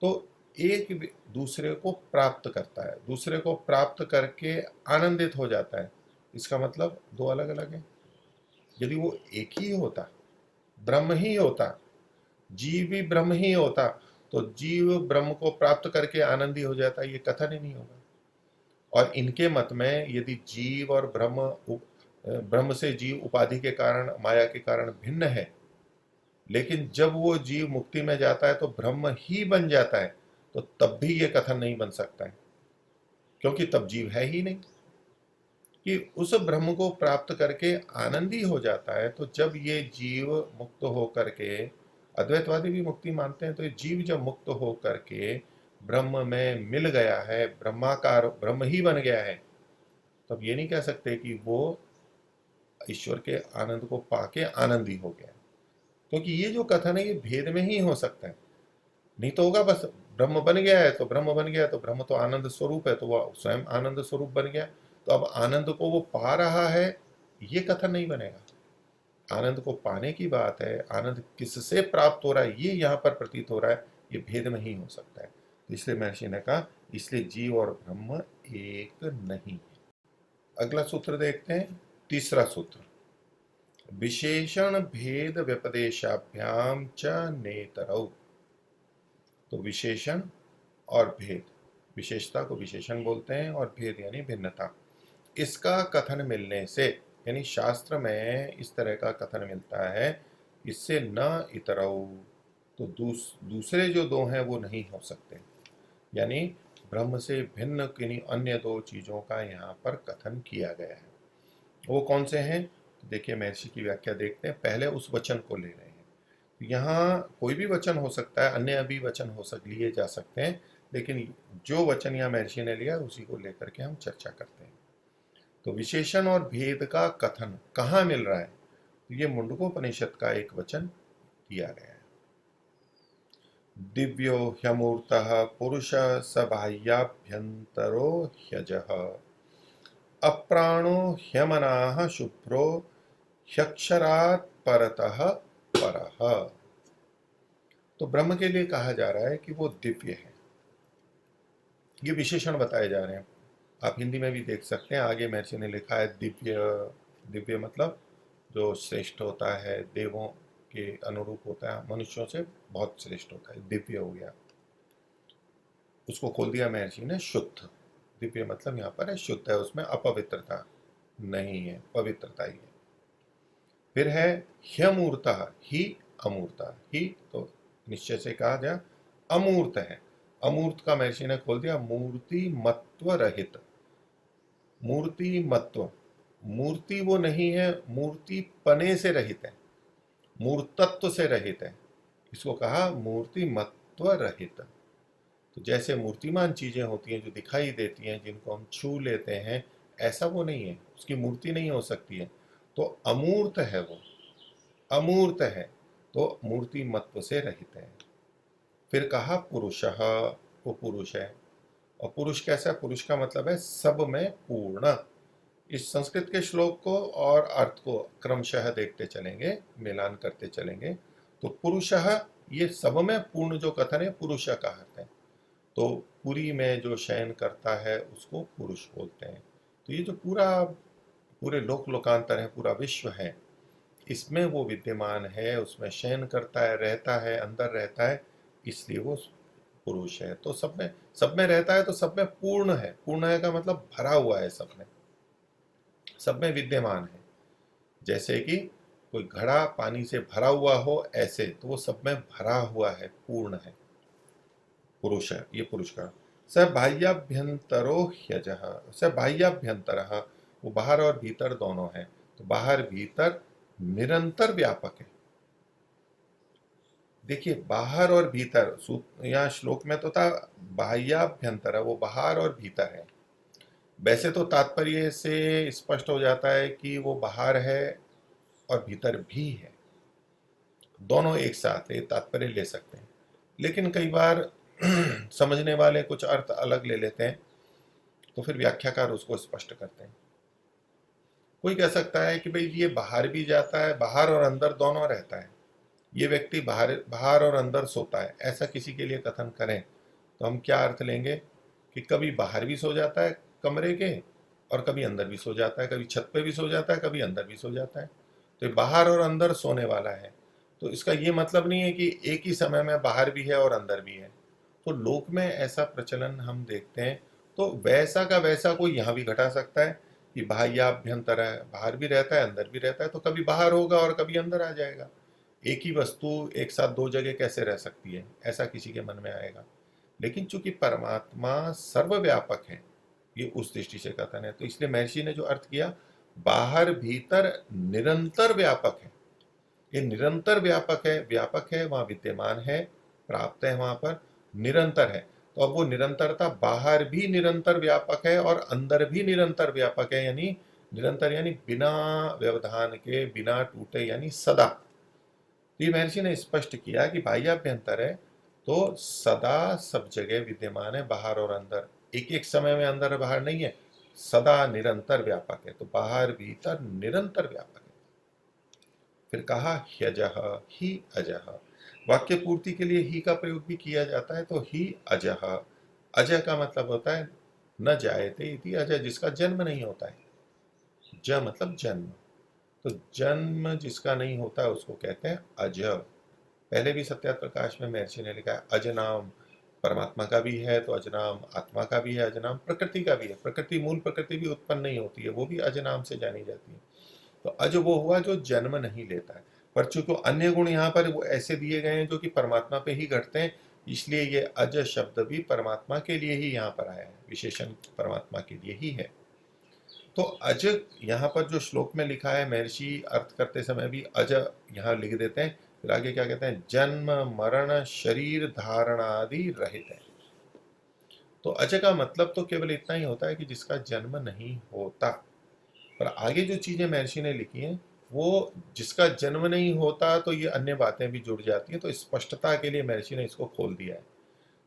तो एक दूसरे को प्राप्त करता है, दूसरे को प्राप्त करके आनंदित हो जाता है। इसका मतलब दो अलग अलग है। यदि वो एक ही होता, ब्रह्म ही होता, जीव भी ब्रह्म ही होता, तो जीव ब्रह्म को प्राप्त करके आनंदी हो जाता, ये कथन ही नहीं होगा। और इनके मत में यदि जीव और ब्रह्म से जीव उपाधि के कारण, माया के कारण भिन्न है, लेकिन जब वो जीव मुक्ति में जाता है तो ब्रह्म ही बन जाता है, तो तब भी ये कथन नहीं बन सकता है, क्योंकि तब जीव है ही नहीं। कि उस ब्रह्म को प्राप्त करके आनंदी हो जाता है। तो जब ये जीव मुक्त हो करके, अद्वैतवादी भी मुक्ति मानते हैं, तो ये जीव जब मुक्त हो करके ब्रह्म में मिल गया है, ब्रह्माकार ब्रह्म ही बन गया है, तब ये नहीं कह सकते कि वो ईश्वर के आनंद को पाके आनंदी हो गया। क्योंकि ये जो कथन है ये भेद में ही हो सकता है। नहीं तो होगा बस ब्रह्म बन गया है तो ब्रह्म बन गया, तो ब्रह्म तो आनंद स्वरूप है, तो वह स्वयं आनंद स्वरूप बन गया, तो अब आनंद को वो पा रहा है, ये कथन नहीं बनेगा। आनंद को पाने की बात है, आनंद किससे प्राप्त हो रहा है ये यहाँ पर प्रतीत हो रहा है, ये भेद में ही हो सकता है। तो इसलिए महर्षि ने कहा, इसलिए जीव और ब्रह्म एक नहीं है। अगला सूत्र देखते हैं, तीसरा सूत्र। विशेषण भेद व्यपदेशाभ्याम च नेतरौ। तो विशेषण और भेद, विशेषता को विशेषण बोलते हैं और भेद यानी भिन्नता, इसका कथन मिलने से, यानी शास्त्र में इस तरह का कथन मिलता है, इससे न इतरौ, तो दूसरे जो दो हैं वो नहीं हो सकते। यानी ब्रह्म से भिन्न किन्हीं अन्य दो चीजों का यहाँ पर कथन किया गया है। वो कौन से हैं? देखिए महर्षि की व्याख्या देखते हैं। पहले उस वचन को ले रहे हैं। यहाँ कोई भी वचन हो सकता है, अन्य भी वचन लिए जा सकते हैं, लेकिन जो वचन यहाँ महर्षि ने लिया उसी को लेकर के हम चर्चा करते हैं। तो विशेषण और भेद का कथन कहाँ मिल रहा है? तो ये मुंडकोपनिषद का एक वचन दिया गया है। दिव्यो ह्यमूर्तः पुरुष सबाह्याभ्यंतरो ह्यजः, अप्राणो ह्यमनाः शुभ्रो ह्यक्षरात् परतः परः। तो ब्रह्म के लिए कहा जा रहा है कि वो दिव्य है। ये विशेषण बताए जा रहे हैं। आप हिंदी में भी देख सकते हैं, आगे महर्षि ने लिखा है दिव्य। दिव्य मतलब जो श्रेष्ठ होता है, देवों के अनुरूप होता है, मनुष्यों से बहुत श्रेष्ठ होता है, दिव्य हो गया। उसको खोल दिया महर्षि ने शुद्ध। दिव्य मतलब यहाँ पर है शुद्ध है, उसमें अपवित्रता नहीं है, पवित्रता ही है। फिर है ह्यमूर्ता, ही अमूर्ता, ही तो निश्चय से कहा जाए अमूर्त है। अमूर्त का महर्षि ने खोल दिया मूर्ति मत्व रहित। मूर्ति मत्व, मूर्ति वो नहीं है, मूर्ति पने से रहित है, मूर्तत्व से रहित है, इसको कहा मूर्ति मत्व रहित। तो जैसे मूर्तिमान चीजें होती हैं जो दिखाई देती हैं, जिनको हम छू लेते हैं, ऐसा वो नहीं है, उसकी मूर्ति नहीं हो सकती है। तो अमूर्त है वो, अमूर्त है, तो मूर्ति मत्व से रहित है। फिर कहा पुरुषः, वो पुरुष है। और पुरुष कैसा है? पुरुष का मतलब है सब में पूर्ण। इस संस्कृत के श्लोक को और अर्थ को क्रमशः देखते चलेंगे, मिलान करते चलेंगे। तो पुरुषः, ये सब में पूर्ण जो कथन है पुरुष का अर्थ है। तो पुरी में जो शयन करता है उसको पुरुष बोलते हैं। तो ये जो पूरे लोक लोकांतर है, पूरा विश्व है, इसमें वो विद्यमान है, उसमें शयन करता है, रहता है, अंदर रहता है, इसलिए वो पुरुष है। तो सब में रहता है, तो सब में पूर्ण है। पूर्ण है का मतलब भरा हुआ है, सब में विद्यमान है। जैसे कि कोई घड़ा पानी से भरा हुआ हो, ऐसे तो वो सब में भरा हुआ है, पूर्ण है, पुरुष है, ये पुरुष का। स बाह्याभ्यंतरो ह्यजः, स बाह्याभ्यंतर, वो बाहर और भीतर दोनों है। तो बाहर भीतर निरंतर व्यापक है। देखिए बाहर और भीतर, यहाँ श्लोक में तो था बाह्याभ्यंतर, वो बाहर और भीतर है। वैसे तो तात्पर्य से स्पष्ट हो जाता है कि वो बाहर है और भीतर भी है, दोनों एक साथ है, तात्पर्य ले सकते हैं। लेकिन कई बार समझने वाले कुछ अर्थ अलग ले लेते हैं, तो फिर व्याख्याकार उसको स्पष्ट करते हैं। कोई कह सकता है कि भाई ये बाहर भी जाता है, बाहर और अंदर दोनों रहता है, ये व्यक्ति बाहर बाहर और अंदर सोता है, ऐसा किसी के लिए कथन करें तो हम क्या अर्थ लेंगे कि कभी बाहर भी सो जाता है कमरे के और कभी अंदर भी सो जाता है, कभी छत पे भी सो जाता है, कभी अंदर भी सो जाता है। तो ये बाहर और अंदर सोने वाला है। तो इसका ये मतलब नहीं है कि एक ही समय में बाहर भी है और अंदर भी है। तो लोक में ऐसा प्रचलन हम देखते हैं। तो वैसा का वैसा कोई यहाँ भी घटा सकता है कि बाह्याभ्यंतर है, बाहर भी रहता है अंदर भी रहता है, तो कभी बाहर होगा और कभी अंदर आ जाएगा। एक ही वस्तु एक साथ दो जगह कैसे रह सकती है, ऐसा किसी के मन में आएगा। लेकिन चूंकि परमात्मा सर्वव्यापक है, ये उस दृष्टि से कथन है, तो इसलिए महर्षि ने जो अर्थ किया, बाहर भीतर निरंतर व्यापक है। ये निरंतर व्यापक है, वहां विद्यमान है, प्राप्त है, वहां पर निरंतर है। तो अब वो निरंतरता बाहर भी निरंतर व्यापक है और अंदर भी निरंतर व्यापक है, यानी निरंतर यानी बिना व्यवधान के, बिना टूटे, यानी सदा। तो ये महर्षि ने स्पष्ट किया कि बाह्याभ्यंतर है तो सदा सब जगह विद्यमान है, बाहर और अंदर, एक एक समय में अंदर और बाहर नहीं है, सदा निरंतर व्यापक है। तो बाहर भीतर निरंतर व्यापक है। फिर कहा ह्यजः ही अजः, वाक्य पूर्ति के लिए ही का प्रयोग भी किया जाता है। तो ही अजः, अजय का मतलब होता है न जायते इति अजय, जिसका जन्म नहीं होता है। ज मतलब जन्म, तो जन्म जिसका नहीं होता है उसको कहते हैं अज। पहले भी सत्याप्रकाश में महर्षि ने लिखा है अजनाम परमात्मा का भी है, तो अजनाम आत्मा का भी है, अजनाम प्रकृति का भी है। प्रकृति, मूल प्रकृति भी उत्पन्न नहीं होती है, वो भी अजनाम से जानी जाती है। तो अज वो हुआ जो जन्म नहीं लेता है। पर चूंकि अन्य गुण यहाँ पर वो ऐसे दिए गए हैं जो कि परमात्मा पे ही घटते हैं, इसलिए ये अज शब्द भी परमात्मा के लिए ही यहाँ पर आया है, विशेषण परमात्मा के लिए ही है। तो अज यहाँ पर जो श्लोक में लिखा है, महर्षि अर्थ करते समय भी अज यहाँ लिख देते हैं। फिर आगे क्या कहते हैं, जन्म मरण शरीर धारणादि रहित है। तो अज का मतलब तो केवल इतना ही होता है कि जिसका जन्म नहीं होता। पर आगे जो चीजें महर्षि ने लिखी हैं, वो जिसका जन्म नहीं होता, तो ये अन्य बातें भी जुड़ जाती हैं। तो स्पष्टता के लिए महर्षि ने इसको खोल दिया है।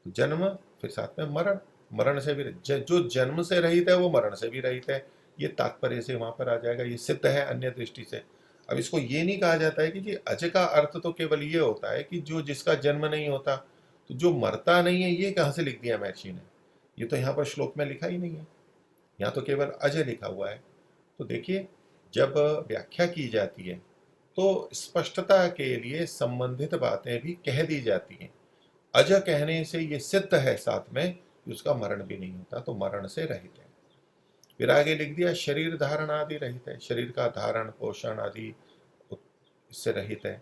तो जन्म, फिर साथ में मरण, मरण से भी जो जन्म से रहित है वो मरण से भी रहित है, ये तात्पर्य से वहां पर आ जाएगा, ये सिद्ध है अन्य दृष्टि से। अब इसको ये नहीं कहा जाता है कि जी अज का अर्थ तो केवल ये होता है कि जो जिसका जन्म नहीं होता, तो जो मरता नहीं है, ये कहाँ से लिख दिया महर्षि ने? ये तो यहाँ पर श्लोक में लिखा ही नहीं है, यहाँ तो केवल अज लिखा हुआ है। तो देखिए, जब व्याख्या की जाती है तो स्पष्टता के लिए संबंधित बातें भी कह दी जाती हैं। अज कहने से ये सिद्ध है साथ में कि उसका मरण भी नहीं होता, तो मरण से रहित है। फिर आगे लिख दिया शरीर धारण आदि रहित है, शरीर का धारण पोषण आदि इससे रहित है।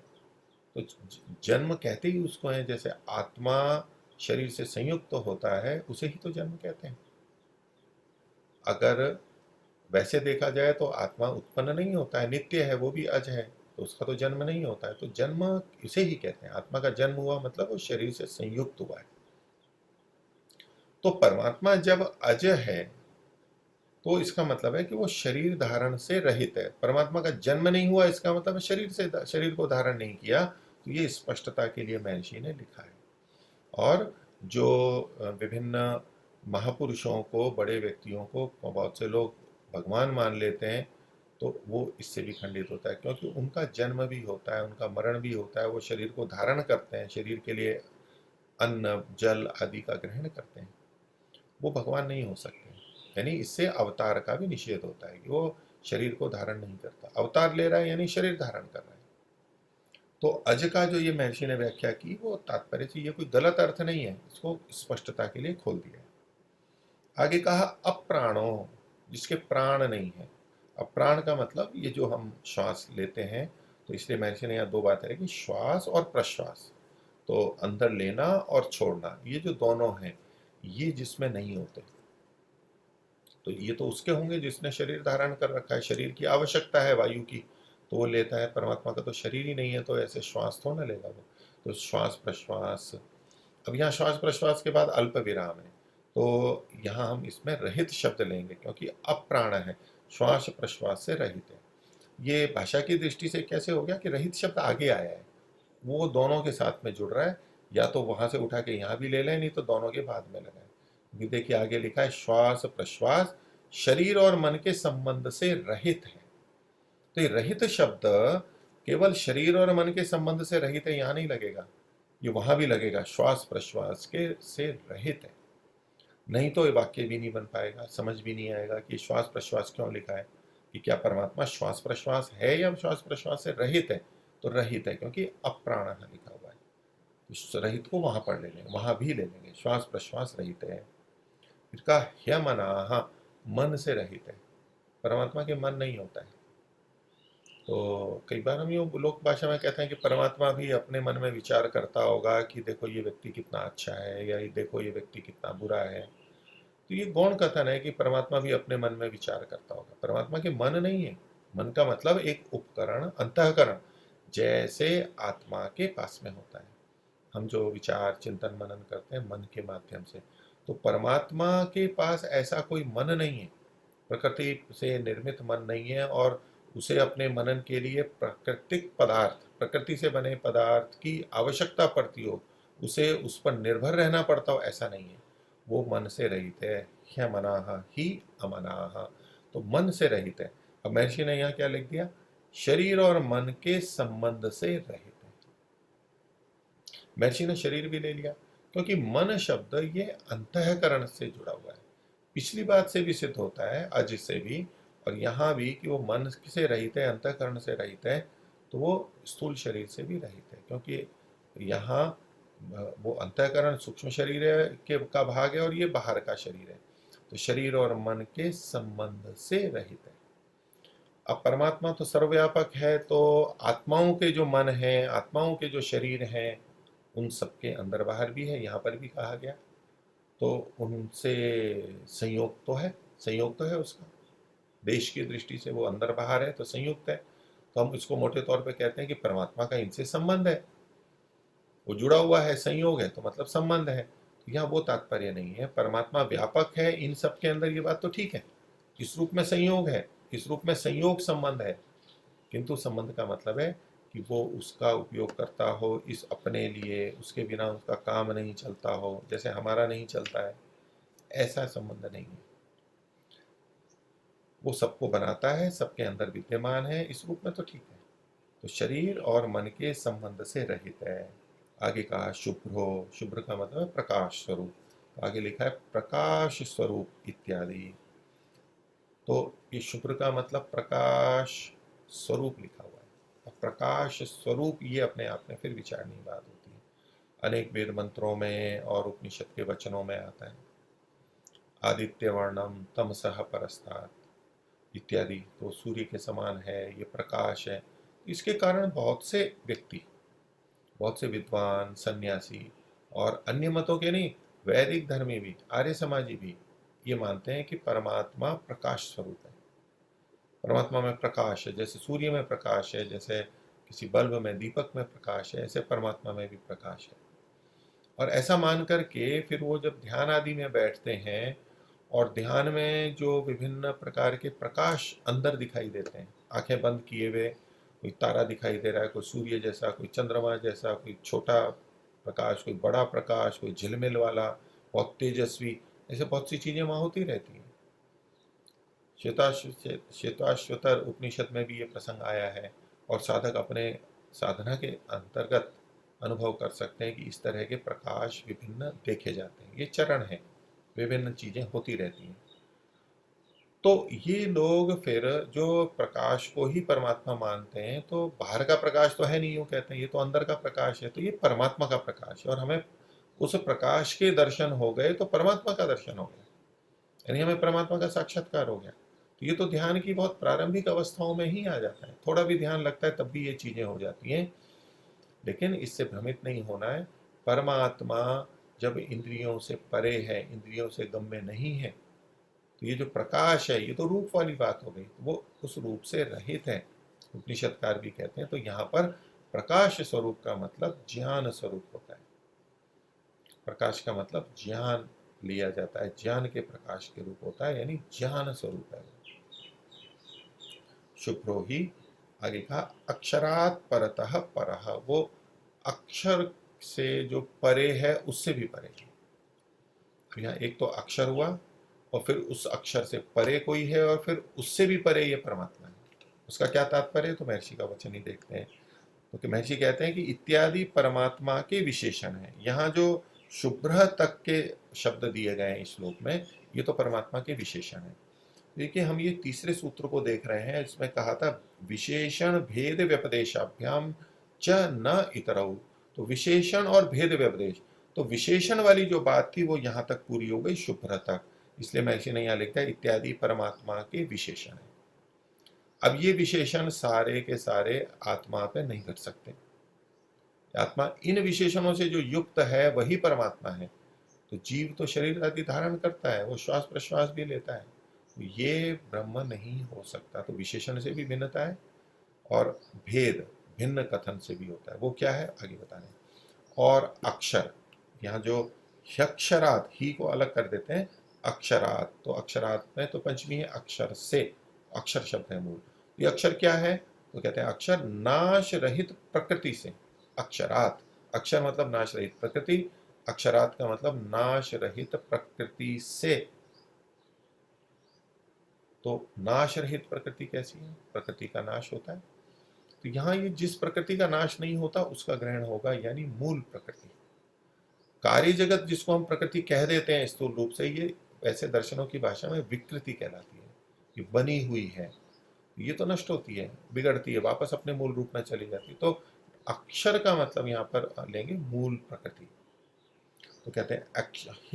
तो जन्म कहते ही उसको है, जैसे आत्मा शरीर से संयुक्त तो होता है, उसे ही तो जन्म कहते हैं। अगर वैसे देखा जाए तो आत्मा उत्पन्न नहीं होता है, नित्य है, वो भी अज है, तो उसका तो जन्म नहीं होता है। तो जन्म इसे ही कहते हैं, आत्मा का जन्म हुआ मतलब वो शरीर से संयुक्त हुआ है। तो परमात्मा जब अज है तो इसका मतलब है कि वो शरीर धारण से रहित है। परमात्मा का जन्म नहीं हुआ, इसका मतलब है शरीर को धारण नहीं किया। तो ये स्पष्टता के लिए महर्षि ने लिखा है। और जो विभिन्न महापुरुषों को, बड़े व्यक्तियों को बहुत से लोग भगवान मान लेते हैं, तो वो इससे भी खंडित होता है, क्योंकि उनका जन्म भी होता है, उनका मरण भी होता है, वो शरीर को धारण करते हैं, शरीर के लिए अन्न जल आदि का ग्रहण करते हैं, वो भगवान नहीं हो सकते। यानी इससे अवतार का भी निषेध होता है कि वो शरीर को धारण नहीं करता, अवतार ले रहा है यानी शरीर धारण कर रहा है। तो अज का जो ये महर्षि ने व्याख्या की, वो तात्पर्य से ये कोई गलत अर्थ नहीं है, इसको स्पष्टता के लिए खोल दिया है। आगे कहा अप्राणो, जिसके प्राण नहीं है। अब प्राण का मतलब ये जो हम श्वास लेते हैं, तो इसलिए महर्षि ने यहाँ दो बातें रखी, श्वास और प्रश्वास। तो अंदर लेना और छोड़ना, ये जो दोनों हैं, ये जिसमें नहीं होते। तो ये तो उसके होंगे जिसने शरीर धारण कर रखा है, शरीर की आवश्यकता है वायु की, तो वो लेता है। परमात्मा का तो शरीर ही नहीं है, तो ऐसे श्वास थोड़ा ना लेगा वो। तो श्वास प्रश्वास, अब यहाँ श्वास प्रश्वास के बाद अल्प विराम है, तो यहाँ हम इसमें रहित शब्द लेंगे क्योंकि अप्राण है, श्वास प्रश्वास से रहित है। ये भाषा की दृष्टि से कैसे हो गया कि रहित शब्द आगे आया है, वो दोनों के साथ में जुड़ रहा है। या तो वहां से उठा के यहाँ भी ले लें, नहीं तो दोनों के बाद में लगाएं। क्योंकि देखिए आगे लिखा है श्वास प्रश्वास शरीर और मन के संबंध से रहित है। तो ये रहित शब्द केवल शरीर और मन के संबंध से रहित है यहाँ नहीं लगेगा, ये वहां भी लगेगा, श्वास प्रश्वास के से रहित है। नहीं तो ये वाक्य भी नहीं बन पाएगा, समझ भी नहीं आएगा कि श्वास प्रश्वास क्यों लिखा है, कि क्या परमात्मा श्वास प्रश्वास है या श्वास प्रश्वास से रहित है। तो रहित है क्योंकि अप्राण लिखा हुआ है, इस रहित को वहां पर ले लेंगे, वहां भी ले लेंगे, श्वास प्रश्वास रहित है। फिर कहा ह्यमनाः, मन से रहित है। परमात्मा के मन नहीं होता है। तो कई बार हम यूँ लोक भाषा में कहते हैं कि परमात्मा भी अपने मन में विचार करता होगा कि देखो ये व्यक्ति कितना अच्छा है, या ये देखो ये व्यक्ति कितना बुरा है। तो ये गौण कथन है कि परमात्मा भी अपने मन में विचार करता होगा। परमात्मा के मन नहीं है। मन का मतलब एक उपकरण, अंतःकरण, जैसे आत्मा के पास में होता है। हम जो विचार चिंतन मनन करते हैं मन के माध्यम से, तो परमात्मा के पास ऐसा कोई मन नहीं है, प्रकृति से निर्मित मन नहीं है, और उसे अपने मनन के लिए प्राकृतिक पदार्थ, प्रकृति से बने पदार्थ की आवश्यकता पड़ती हो, उसे उस पर निर्भर रहना पड़ता हो, ऐसा नहीं है। वो मन से रहित है। ह्यमनाः ही अमनाः, तो मन से रहित है। अब महर्षि ने यहाँ क्या लिख दिया, शरीर और मन के संबंध से रहित है। महर्षि ने शरीर भी ले लिया क्योंकि मन शब्द ये अंतःकरण से जुड़ा हुआ है। पिछली बात से भी सिद्ध होता है, अज से भी, और यहाँ भी, कि वो मन से रहित है, अंतःकरण से रहित है, तो वो स्थूल शरीर से भी रहित है। क्योंकि यहाँ वो अंतःकरण सूक्ष्म शरीर के का भाग है और ये बाहर का शरीर है, तो शरीर और मन के संबंध से रहित है। अब परमात्मा तो सर्वव्यापक है, तो आत्माओं के जो मन है, आत्माओं के जो शरीर हैं, उन सबके अंदर बाहर भी है, यहाँ पर भी कहा गया। तो उनसे संयोग तो है, संयोग तो है उसका, देश की दृष्टि से वो अंदर बाहर है तो संयुक्त है। तो हम इसको मोटे तौर पे कहते हैं कि परमात्मा का इनसे संबंध है, वो जुड़ा हुआ है, संयोग है, तो मतलब संबंध है। तो यहाँ वो तात्पर्य नहीं है। परमात्मा व्यापक है इन सब के अंदर, ये बात तो ठीक है, इस रूप में संयोग है, इस रूप में संयोग संबंध है, किंतु संबंध का मतलब है कि वो उसका उपयोग करता हो इस अपने लिए, उसके बिना उसका काम नहीं चलता हो, जैसे हमारा नहीं चलता है, ऐसा संबंध नहीं है। वो सबको बनाता है, सबके अंदर विद्यमान है, इस रूप में तो ठीक है। तो शरीर और मन के संबंध से रहित है। आगे कहा शुभ्रो, शुभ्र का मतलब है प्रकाश स्वरूप, आगे लिखा है प्रकाश स्वरूप इत्यादि। तो ये शुभ्र का मतलब प्रकाश स्वरूप लिखा हुआ है। अब प्रकाश स्वरूप ये अपने आप में फिर विचारनीय बात होती है। अनेक वेद मंत्रों में और उपनिषद के वचनों में आता है, आदित्य वर्णम तमसः परस्तात् इत्यादि, तो सूर्य के समान है, ये प्रकाश है। इसके कारण बहुत से व्यक्ति, बहुत से विद्वान, सन्यासी और अन्य मतों के नहीं, वैदिक धर्मी भी, आर्य समाजी भी ये मानते हैं कि परमात्मा प्रकाश स्वरूप है। परमात्मा में प्रकाश है, जैसे सूर्य में प्रकाश है, जैसे किसी बल्ब में, दीपक में प्रकाश है, ऐसे परमात्मा में भी प्रकाश है। और ऐसा मान करके फिर वो जब ध्यान आदि में बैठते हैं, और ध्यान में जो विभिन्न प्रकार के प्रकाश अंदर दिखाई देते हैं, आंखें बंद किए हुए, कोई तारा दिखाई दे रहा है, कोई सूर्य जैसा, कोई चंद्रमा जैसा, कोई छोटा प्रकाश, कोई बड़ा प्रकाश, कोई झिलमिल वाला, बहुत तेजस्वी, ऐसे बहुत सी चीजें वहां होती रहती हैं। श्वेताश्वतर उपनिषद में भी ये प्रसंग आया है, और साधक अपने साधना के अंतर्गत अनुभव कर सकते हैं कि इस तरह के प्रकाश विभिन्न देखे जाते हैं। ये चरण है, विभिन्न चीजें होती रहती हैं। तो ये लोग फिर जो प्रकाश को ही परमात्मा मानते हैं, तो बाहर का प्रकाश तो है नहीं, यूँ कहते हैं, ये तो अंदर का प्रकाश है, तो ये परमात्मा का प्रकाश है, और हमें उस प्रकाश के दर्शन हो गए तो परमात्मा का दर्शन हो गया, यानी हमें परमात्मा का साक्षात्कार हो गया। तो ये तो ध्यान की बहुत प्रारंभिक अवस्थाओं में ही आ जाता है, थोड़ा भी ध्यान लगता है तब भी ये चीजें हो जाती हैं। लेकिन इससे भ्रमित नहीं होना है। परमात्मा जब इंद्रियों से परे है, इंद्रियों से गम्य नहीं है, तो ये जो प्रकाश है ये तो रूप वाली बात हो गई, वो उस रूप से रहित है, उपनिषदकार भी कहते हैं। तो यहाँ पर प्रकाश स्वरूप का मतलब ज्ञान स्वरूप होता है। प्रकाश का मतलब ज्ञान लिया जाता है, ज्ञान के प्रकाश के रूप होता है, यानी ज्ञान स्वरूप है। शुभ्रो ही, आगे कहा अक्षरात परतः परः, वो अक्षर से जो परे है उससे भी परे है। तो यहाँ एक तो अक्षर हुआ, और फिर उस अक्षर से परे कोई है, और फिर उससे भी परे ये परमात्मा है। उसका क्या तात्पर्य है, तो महर्षि का वचन ही देखते हैं। तो महर्षि कहते हैं कि इत्यादि परमात्मा के विशेषण है। यहाँ जो शुभ्र तक के शब्द दिए गए हैं इस श्लोक में, ये तो परमात्मा के विशेषण है। देखिए हम ये तीसरे सूत्र को देख रहे हैं, इसमें कहा था विशेषण भेद व्यपदेशाभ्याम च न इतरऊ। तो विशेषण और भेद व्यपदेश, तो विशेषण वाली जो बात थी वो यहां तक पूरी हो गई शुभ्र तक, इसलिए महर्षि ने यहां लिखा है इत्यादि परमात्मा के विशेषण है। अब ये विशेषण सारे के सारे आत्मा पे नहीं घट सकते। आत्मा इन विशेषणों से जो युक्त है वही परमात्मा है। तो जीव तो शरीर आदि धारण करता है, वो श्वास प्रश्वास भी लेता है, तो ये ब्रह्म नहीं हो सकता। तो विशेषण से भी भिन्नता है, और भेद भिन्न कथन से भी होता है। वो क्या है आगे बता रहे हैं। और अक्षर, यहाँ जो ह्यक्षरात, ही को अलग कर देते हैं अक्षरात, तो अक्षरात में तो पंचमी है अक्षर से, अक्षर शब्द है मूल। ये अक्षर क्या है, तो कहते हैं अक्षर नाश रहित प्रकृति से। अक्षरात, अक्षर मतलब नाश रहित प्रकृति, अक्षरात का मतलब नाश रहित प्रकृति से। तो नाश रहित प्रकृति कैसी है, प्रकृति का नाश होता है। तो यहां ये जिस प्रकृति का नाश नहीं होता उसका ग्रहण होगा, यानी मूल प्रकृति। कार्य जगत जिसको हम प्रकृति कह देते हैं स्थूल रूप से, ये वैसे दर्शनों की भाषा में विकृति कहलाती है। ये बनी हुई है, ये तो नष्ट होती है, बिगड़ती है, वापस अपने मूल रूप में चली जाती है। तो अक्षर का मतलब यहाँ पर लेंगे मूल प्रकृति। तो कहते हैं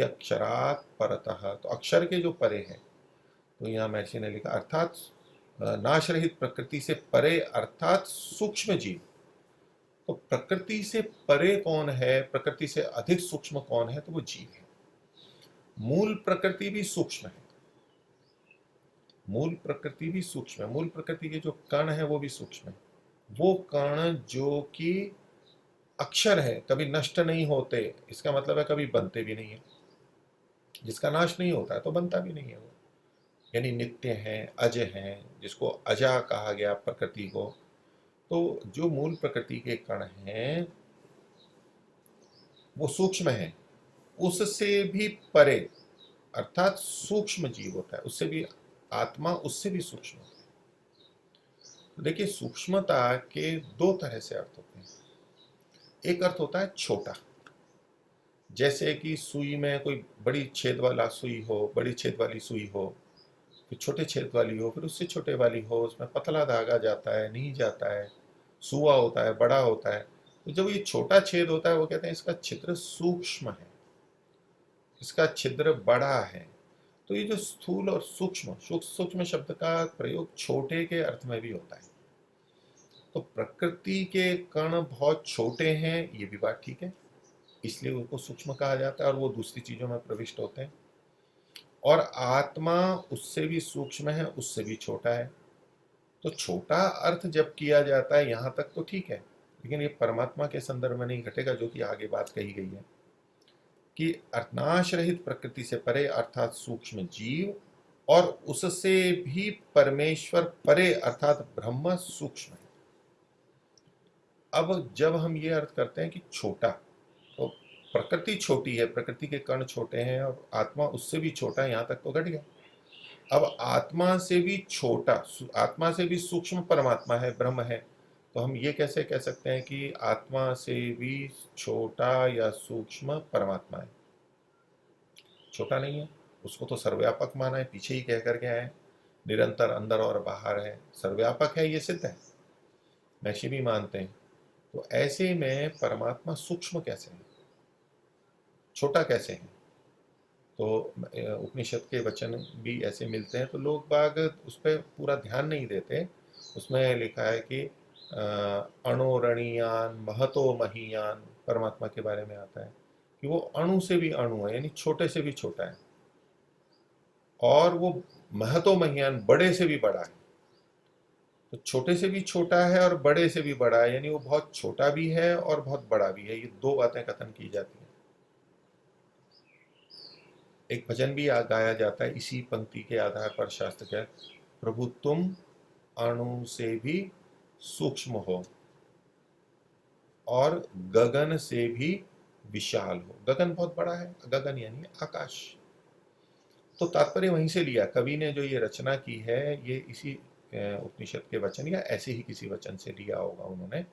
अक्षरात परतः, तो अक्षर के जो परे है। तो यहाँ महर्षि ने लिखा अर्थात नाश रहित प्रकृति से परे, अर्थात सूक्ष्म जीव। तो प्रकृति से परे कौन है, प्रकृति से अधिक सूक्ष्म कौन है, तो वो जीव है। मूल प्रकृति भी सूक्ष्म है, मूल प्रकृति भी सूक्ष्म है, मूल प्रकृति के जो कण है वो भी सूक्ष्म है। वो कण जो कि अक्षर है, कभी नष्ट नहीं होते, इसका मतलब है कभी बनते भी नहीं है। जिसका नाश नहीं होता है तो बनता भी नहीं है वो, यानी नित्य है, अज है, जिसको अजा कहा गया प्रकृति को। तो जो मूल प्रकृति के कण हैं वो सूक्ष्म है, उससे भी परे अर्थात सूक्ष्म जीव होता है, उससे भी आत्मा उससे भी सूक्ष्म होता है। तो देखिए सूक्ष्मता के दो तरह से अर्थ होते हैं। एक अर्थ होता है छोटा, जैसे कि सुई में कोई बड़ी छेद वाला सुई हो, बड़ी छेद वाली सुई हो, फिर छोटे छेद वाली हो, फिर उससे छोटे वाली हो, उसमें पतला धागा जाता है, नहीं जाता है, सुआ होता है, बड़ा होता है। तो जब ये छोटा छेद होता है वो कहते हैं इसका छिद्र सूक्ष्म है, इसका छिद्र बड़ा है। तो ये जो स्थूल और सूक्ष्म, सूक्ष्म शब्द का प्रयोग छोटे के अर्थ में भी होता है। तो प्रकृति के कण बहुत छोटे हैं, ये भी बात ठीक है, इसलिए उनको सूक्ष्म कहा जाता है, और वो दूसरी चीजों में प्रविष्ट होते हैं। और आत्मा उससे भी सूक्ष्म है, उससे भी छोटा है। तो छोटा अर्थ जब किया जाता है यहां तक तो ठीक है, लेकिन ये परमात्मा के संदर्भ में नहीं घटेगा, जो कि आगे बात कही गई है कि नाश रहित प्रकृति से परे अर्थात सूक्ष्म जीव, और उससे भी परमेश्वर परे अर्थात ब्रह्म सूक्ष्म है। अब जब हम ये अर्थ करते हैं कि छोटा, तो प्रकृति छोटी है, प्रकृति के कण छोटे हैं, और आत्मा उससे भी छोटा है, यहां तक तो घट गया। अब आत्मा से भी छोटा, आत्मा से भी सूक्ष्म परमात्मा है, ब्रह्म है। तो हम ये कैसे कह सकते हैं कि आत्मा से भी छोटा या सूक्ष्म परमात्मा है? छोटा नहीं है, उसको तो सर्वव्यापक माना है, पीछे ही कह करके आए, निरंतर अंदर और बाहर है, सर्वव्यापक है, ये सिद्ध है, महर्षि भी मानते हैं। तो ऐसे में परमात्मा सूक्ष्म कैसे है, छोटा कैसे है? तो उपनिषद के वचन भी ऐसे मिलते हैं, तो लोग बाग उस पर पूरा ध्यान नहीं देते। उसमें लिखा है कि अणोरणीयान महतो महीयान, परमात्मा के बारे में आता है कि वो अणु से भी अणु है, यानी छोटे से भी छोटा है, और वो महतो महियान, बड़े से भी बड़ा है। तो छोटे से भी छोटा है और बड़े से भी बड़ा है, यानी वो बहुत छोटा भी है और बहुत बड़ा भी है। ये दो बातें कथन की जाती हैं। एक भजन भी गाया जाता है इसी पंक्ति के आधार पर शास्त्र के, प्रभु तुम अणु से भी सूक्ष्म हो और गगन से भी विशाल हो। गगन बहुत बड़ा है, गगन यानी आकाश। तो तात्पर्य वहीं से लिया, कवि ने जो ये रचना की है ये इसी उपनिषद के वचन या ऐसे ही किसी वचन से लिया होगा उन्होंने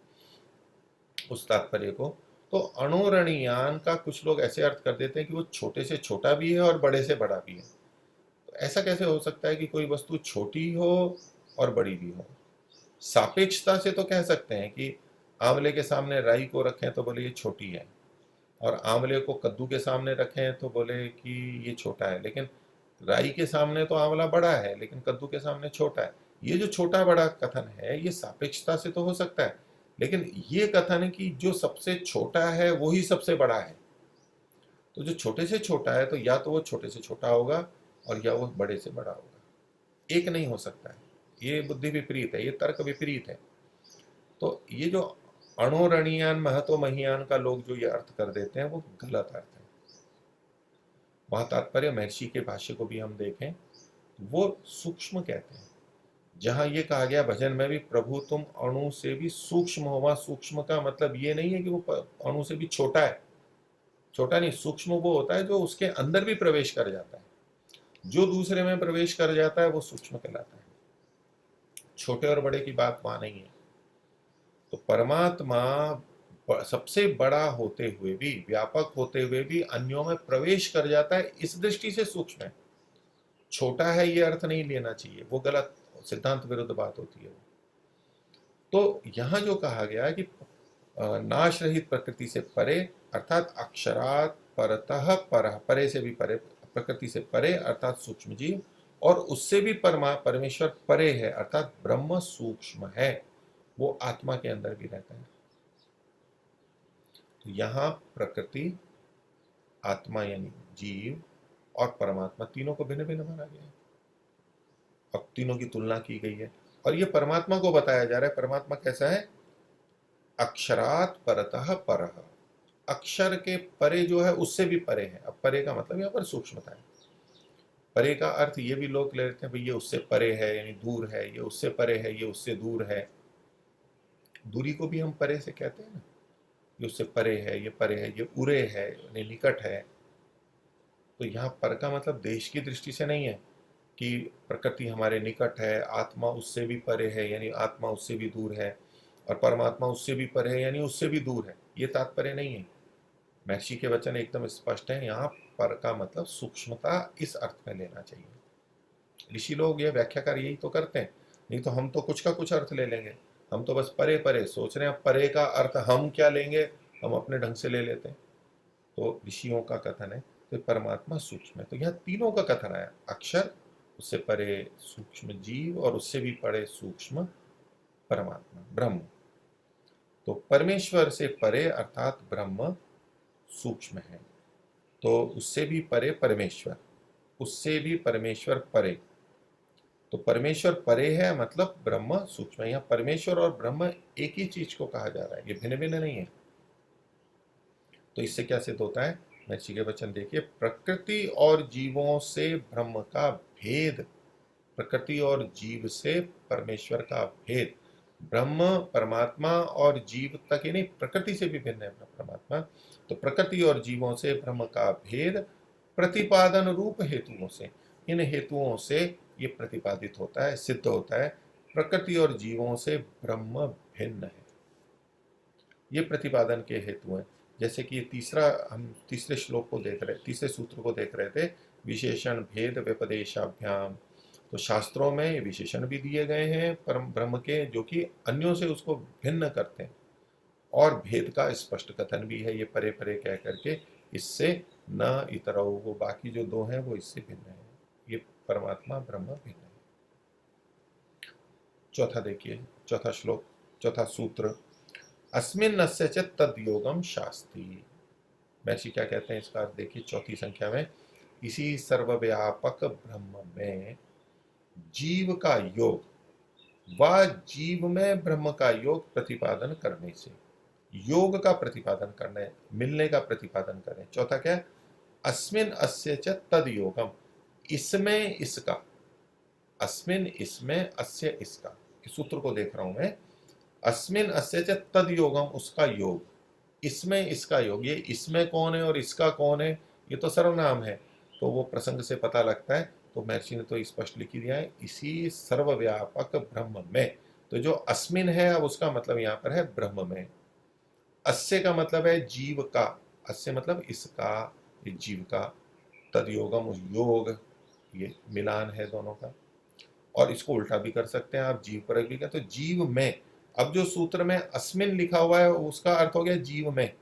उस तात्पर्य को। तो अणुरणीयान का कुछ लोग ऐसे अर्थ कर देते हैं कि वो छोटे से छोटा भी है और बड़े से बड़ा भी है। तो ऐसा कैसे हो सकता है कि कोई वस्तु छोटी हो और बड़ी भी हो? सापेक्षता से तो कह सकते हैं कि आंवले के सामने राई को रखें तो बोले ये छोटी है, और आंवले को कद्दू के सामने रखें तो बोले कि ये छोटा है। लेकिन राई के सामने तो आंवला बड़ा है, लेकिन कद्दू के सामने छोटा है। ये जो छोटा बड़ा कथन है ये सापेक्षता से तो हो सकता है, लेकिन ये कथन कि जो सबसे छोटा है वही सबसे बड़ा है, तो जो छोटे से छोटा है तो या तो वो छोटे से छोटा होगा और या वो बड़े से बड़ा होगा। एक नहीं हो सकता है। ये बुद्धि विपरीत है, ये तर्क विपरीत है। तो ये जो अणोरणीयान महतो महियान का लोग जो ये अर्थ कर देते हैं वो गलत अर्थ है। वहां तात्पर्य महर्षि के भाष्य को भी हम देखें, वो सूक्ष्म कहते हैं। जहां ये कहा गया भजन में भी प्रभु तुम अणु से भी सूक्ष्म हो, वहां सूक्ष्म का मतलब ये नहीं है कि वो अणु से भी छोटा है। छोटा नहीं, सूक्ष्म वो होता है जो उसके अंदर भी प्रवेश कर जाता है। जो दूसरे में प्रवेश कर जाता है वो सूक्ष्म कहलाता है। छोटे और बड़े की बात वहां नहीं है। तो परमात्मा सबसे बड़ा होते हुए भी, व्यापक होते हुए भी अन्यों में प्रवेश कर जाता है, इस दृष्टि से सूक्ष्म है। छोटा है ये अर्थ नहीं लेना चाहिए, वो गलत सिद्धांत विरुद्ध बात होती है। तो यहां जो कहा गया है कि नाश रहित प्रकृति से परे, अर्थात अक्षरात परतः पर, परे से भी परे, प्रकृति से परे अर्थात सूक्ष्म जीव, और उससे भी परमेश्वर परे है अर्थात ब्रह्म सूक्ष्म है, वो आत्मा के अंदर भी रहता है। तो यहां प्रकृति, आत्मा यानी जीव और परमात्मा तीनों को भिन्न भिन्न माना गया है। अब तीनों की तुलना की गई है और ये परमात्मा को बताया जा रहा है। परमात्मा कैसा है? अक्षरात परतः परः, अक्षर के परे जो है उससे भी परे है। अब परे का मतलब यहाँ पर सूक्ष्मता है। परे का अर्थ ये भी लोग ले लेते हैं भाई ये उससे परे है यानी दूर है, ये उससे परे है ये उससे दूर है। दूरी को भी हम परे से कहते हैं ना, ये उससे परे है, ये परे है, ये उरे है यानी निकट है। तो यहाँ पर का मतलब देश की दृष्टि से नहीं है कि प्रकृति हमारे निकट है, आत्मा उससे भी परे है यानी आत्मा उससे भी दूर है, और परमात्मा उससे भी परे है यानी उससे भी दूर है। ये तात्पर्य नहीं है। महर्षि के वचन एकदम स्पष्ट है, यहाँ पर का मतलब सूक्ष्मता इस अर्थ में लेना चाहिए। ऋषि लोग ये व्याख्याकार यही तो करते हैं, नहीं तो हम तो कुछ का कुछ अर्थ ले लेंगे। हम तो बस परे परे सोच रहे हैं, परे का अर्थ हम क्या लेंगे, हम अपने ढंग से ले लेते हैं। तो ऋषियों का कथन है तो परमात्मा सूक्ष्म है। तो यहाँ तीनों का कथन आया, अक्षर, उससे परे सूक्ष्म जीव और उससे भी परे सूक्ष्म परमात्मा ब्रह्म। तो परमेश्वर से परे अर्थात ब्रह्म सूक्ष्म है, तो उससे भी परे परमेश्वर, उससे भी परमेश्वर परे। तो परमेश्वर परे है मतलब ब्रह्म सूक्ष्म है। यहाँ परमेश्वर और ब्रह्म एक ही चीज को कहा जा रहा है, ये भिन्न भिन्न नहीं है। तो इससे क्या सिद्ध होता है? महर्षि के वचन देखिए, प्रकृति और जीवों से ब्रह्म का भेद, प्रकृति और जीव से परमेश्वर का भेद, ब्रह्म परमात्मा और जीव तक ही नहीं, प्रकृति से भी भिन्न है परमात्मा। तो प्रकृति और जीवों से ब्रह्म का भेद प्रतिपादन रूप हेतुओं से, इन हेतुओं से ये प्रतिपादित होता है, सिद्ध होता है। प्रकृति और जीवों से ब्रह्म भिन्न है, ये प्रतिपादन के हेतु हैं। जैसे कि ये तीसरा, हम तीसरे श्लोक को देख रहे, तीसरे सूत्र को देख रहे थे, विशेषण भेद व्यपदेशाभ्याम। तो शास्त्रों में ये विशेषण भी दिए गए हैं परम ब्रह्म के, जो कि अन्यों से उसको भिन्न करते हैं, और भेद का स्पष्ट कथन भी है, ये परे परे कह करके, इससे न इतरऊ, वो बाकी जो दो हैं वो इससे भिन्न है, ये परमात्मा ब्रह्म भिन्न है। चौथा देखिए, चौथा श्लोक, चौथा सूत्र, अस्मिन्नस्य च तद्योगम शास्ति। महर्षि क्या कहते हैं इसका अर्थ देखिए चौथी संख्या में, इसी सर्वव्यापक ब्रह्म में जीव का योग व जीव में ब्रह्म का योग प्रतिपादन करने से, योग का प्रतिपादन करना है, मिलने का प्रतिपादन करें। चौथा क्या है, अस्मिन अस्य च तद योगम, इसमें इसका, अस्मिन इसमें, अस्य इसका, इस सूत्र को देख रहा हूं मैं, अस्मिन अस्य च तद योगम, उसका योग, इसमें इसका योग, ये इसमें कौन है और इसका कौन है, ये तो सर्वनाम है, तो वो प्रसंग से पता लगता है। तो महर्षि ने तो स्पष्ट लिख दिया है, इसी सर्वव्यापक ब्रह्म में, तो जो अस्मिन है अब उसका मतलब यहां पर है ब्रह्म में, अस्य का मतलब है जीव का, अस्य मतलब इसका, ये जीव का, तद योगम योग, ये मिलान है दोनों का। और इसको उल्टा भी कर सकते हैं आप, जीव पर भी क्या, तो जीव में, अब जो सूत्र में अस्मिन लिखा हुआ है उसका अर्थ हो गया जीव में,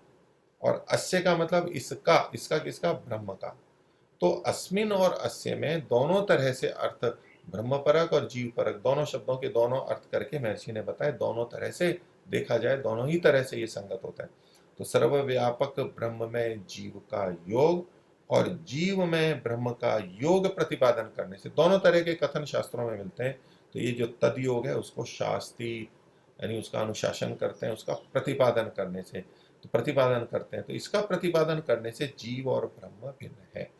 और अस्य का मतलब इसका, इसका किसका, ब्रह्म का। तो अस्मिन और अस्य में दोनों तरह से अर्थ, ब्रह्म परक और जीव परक, दोनों शब्दों के दोनों अर्थ करके महर्षि ने बताया, दोनों तरह से देखा जाए, दोनों ही तरह से ये संगत होता है। तो सर्वव्यापक ब्रह्म में जीव का योग और जीव में ब्रह्म का योग प्रतिपादन करने से, दोनों तरह के कथन शास्त्रों में मिलते हैं। तो ये जो तद योग है उसको शास्त्री यानी उसका अनुशासन करते हैं, उसका प्रतिपादन करने से, तो प्रतिपादन करते हैं, तो इसका प्रतिपादन करने से जीव और ब्रह्म भिन्न है।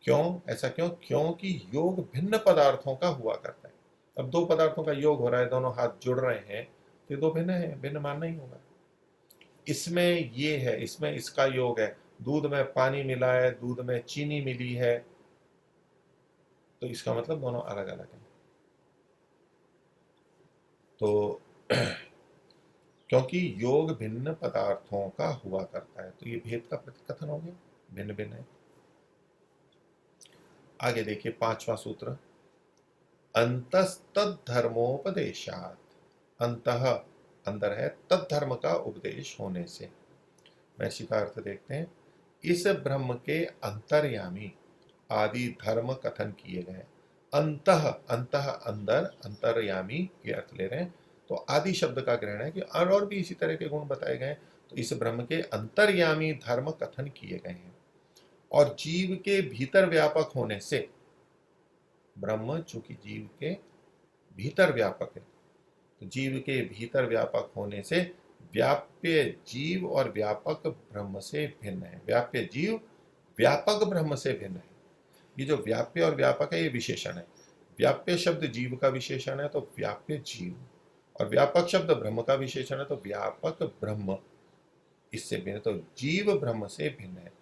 क्यों, ऐसा क्यों, क्योंकि योग भिन्न पदार्थों का हुआ करता है। अब दो पदार्थों का योग हो रहा है, दोनों हाथ जुड़ रहे हैं, तो दो भिन्न है, भिन्न मानना ही होगा। इसमें ये है, इसमें इसका योग है, दूध में पानी मिला है, दूध में चीनी मिली है, तो इसका मतलब दोनों अलग अलग हैं। तो क्योंकि योग भिन्न पदार्थों का हुआ करता है, तो ये भेद का प्रतिकथन हो गया, भिन्न भिन्न है। आगे देखिए पांचवा सूत्र, अंतस्तद्धर्मोपदेशात, अंतः अंदर है, तद्धर्म का उपदेश होने से। महर्षि का अर्थ देखते हैं, इस ब्रह्म के अंतर्यामी आदि धर्म कथन किए गए। अंतः, अंतः अंदर, अंतर्यामी ये अर्थ ले रहे हैं, तो आदि शब्द का ग्रहण है कि और भी इसी तरह के गुण बताए गए। तो इस ब्रह्म के अंतर्यामी धर्म कथन किए गए हैं, और जीव के भीतर व्यापक होने से, ब्रह्म चूंकि जीव के भीतर व्यापक है, तो जीव के भीतर व्यापक होने से व्याप्य जीव और व्यापक ब्रह्म से भिन्न है। व्याप्य जीव व्यापक ब्रह्म से भिन्न है। ये जो व्याप्य और व्यापक है ये विशेषण है, व्याप्य शब्द जीव का विशेषण है तो व्याप्य जीव, और व्यापक शब्द ब्रह्म का विशेषण है तो व्यापक ब्रह्म, इससे भिन्न, तो जीव ब्रह्म से भिन्न है।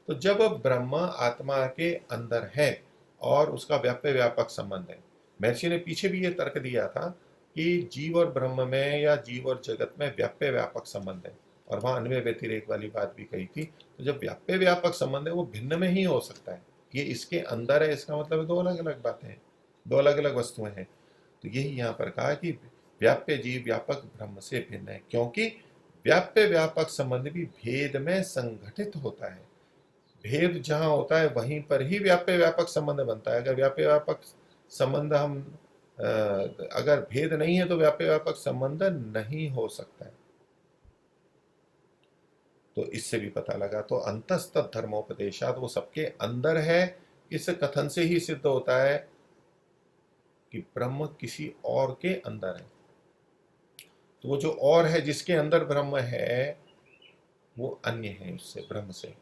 तो जब ब्रह्म आत्मा के अंदर है और उसका व्याप्य व्यापक संबंध है, महर्षि ने पीछे भी ये तर्क दिया था कि जीव और ब्रह्म में या जीव और जगत में व्याप्य व्यापक संबंध है, और वहां अन्वय व्यतिरेक वाली बात भी कही थी। तो जब व्याप्य व्यापक संबंध है वो भिन्न में ही हो सकता है, ये इसके अंदर है, इसका मतलब दो अलग अलग बातें हैं, दो अलग अलग वस्तुएं हैं। तो यही यहाँ पर कहा कि व्याप्य जीव व्यापक ब्रह्म से भिन्न है, क्योंकि व्याप्य व्यापक संबंध भी भेद में संगठित होता है। भेद जहां होता है वहीं पर ही व्याप्य व्यापक संबंध बनता है। अगर व्याप्य व्यापक संबंध हम अगर भेद नहीं है तो व्याप्य व्यापक संबंध नहीं हो सकता है। तो इससे भी पता लगा, तो अंतस्त धर्मोपदेशात, वो सबके अंदर है, इस कथन से ही सिद्ध होता है कि ब्रह्म किसी और के अंदर है। तो वो जो और है जिसके अंदर ब्रह्म है वो अन्य है उससे, ब्रह्म से।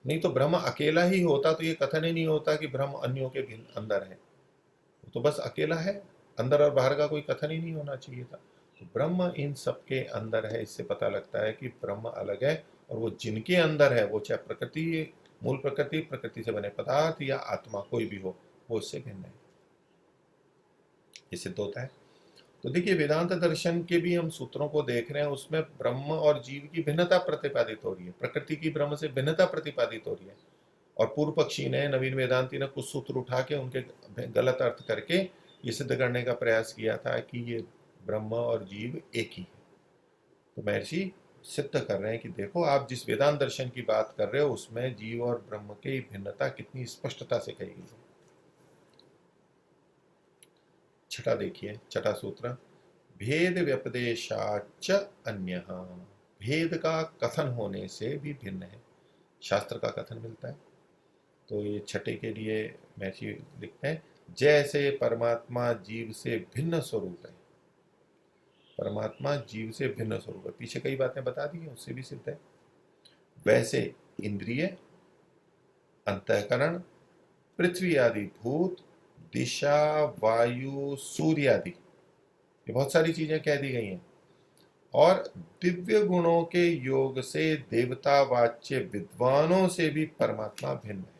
नहीं तो ब्रह्म अकेला ही होता तो ये कथन ही नहीं होता कि ब्रह्म अन्यों के भिन्न अंदर है, वो तो बस अकेला है, अंदर और बाहर का कोई कथन ही नहीं होना चाहिए था। तो ब्रह्म इन सबके अंदर है, इससे पता लगता है कि ब्रह्म अलग है, और वो जिनके अंदर है, वो चाहे प्रकृति, मूल प्रकृति, प्रकृति से बने पदार्थ या आत्मा कोई भी हो, वो उससे भिन्न है, ये सिद्ध होता है। तो देखिए वेदांत दर्शन के भी हम सूत्रों को देख रहे हैं, उसमें ब्रह्म और जीव की भिन्नता प्रतिपादित हो रही है, प्रकृति की ब्रह्म से भिन्नता प्रतिपादित हो रही है। और पूर्व पक्षी ने, नवीन वेदांती ने कुछ सूत्र उठा के उनके गलत अर्थ करके ये सिद्ध करने का प्रयास किया था कि ये ब्रह्म और जीव एक ही है। तो महर्षि सिद्ध कर रहे हैं कि देखो आप जिस वेदांत दर्शन की बात कर रहे हो उसमें जीव और ब्रह्म की भिन्नता कितनी स्पष्टता से कही गई है। छठा देखिए, छठा सूत्र, भेद व्यपदेशाच अन्यः, भेद का कथन होने से भी भिन्न है, शास्त्र का कथन मिलता है। तो ये छठे के लिए महर्षि लिखते हैं, जैसे परमात्मा जीव से भिन्न स्वरूप है, परमात्मा जीव से भिन्न स्वरूप है, पीछे कई बातें बता दी हैं, उससे भी सिद्ध है। वैसे इंद्रिय, अंतःकरण, पृथ्वी आदि भूत, दिशा, वायु, सूर्य आदि, ये बहुत सारी चीजें कह दी गई हैं। और दिव्य गुणों के योग से देवता वाच्य विद्वानों से भी परमात्मा भिन्न है।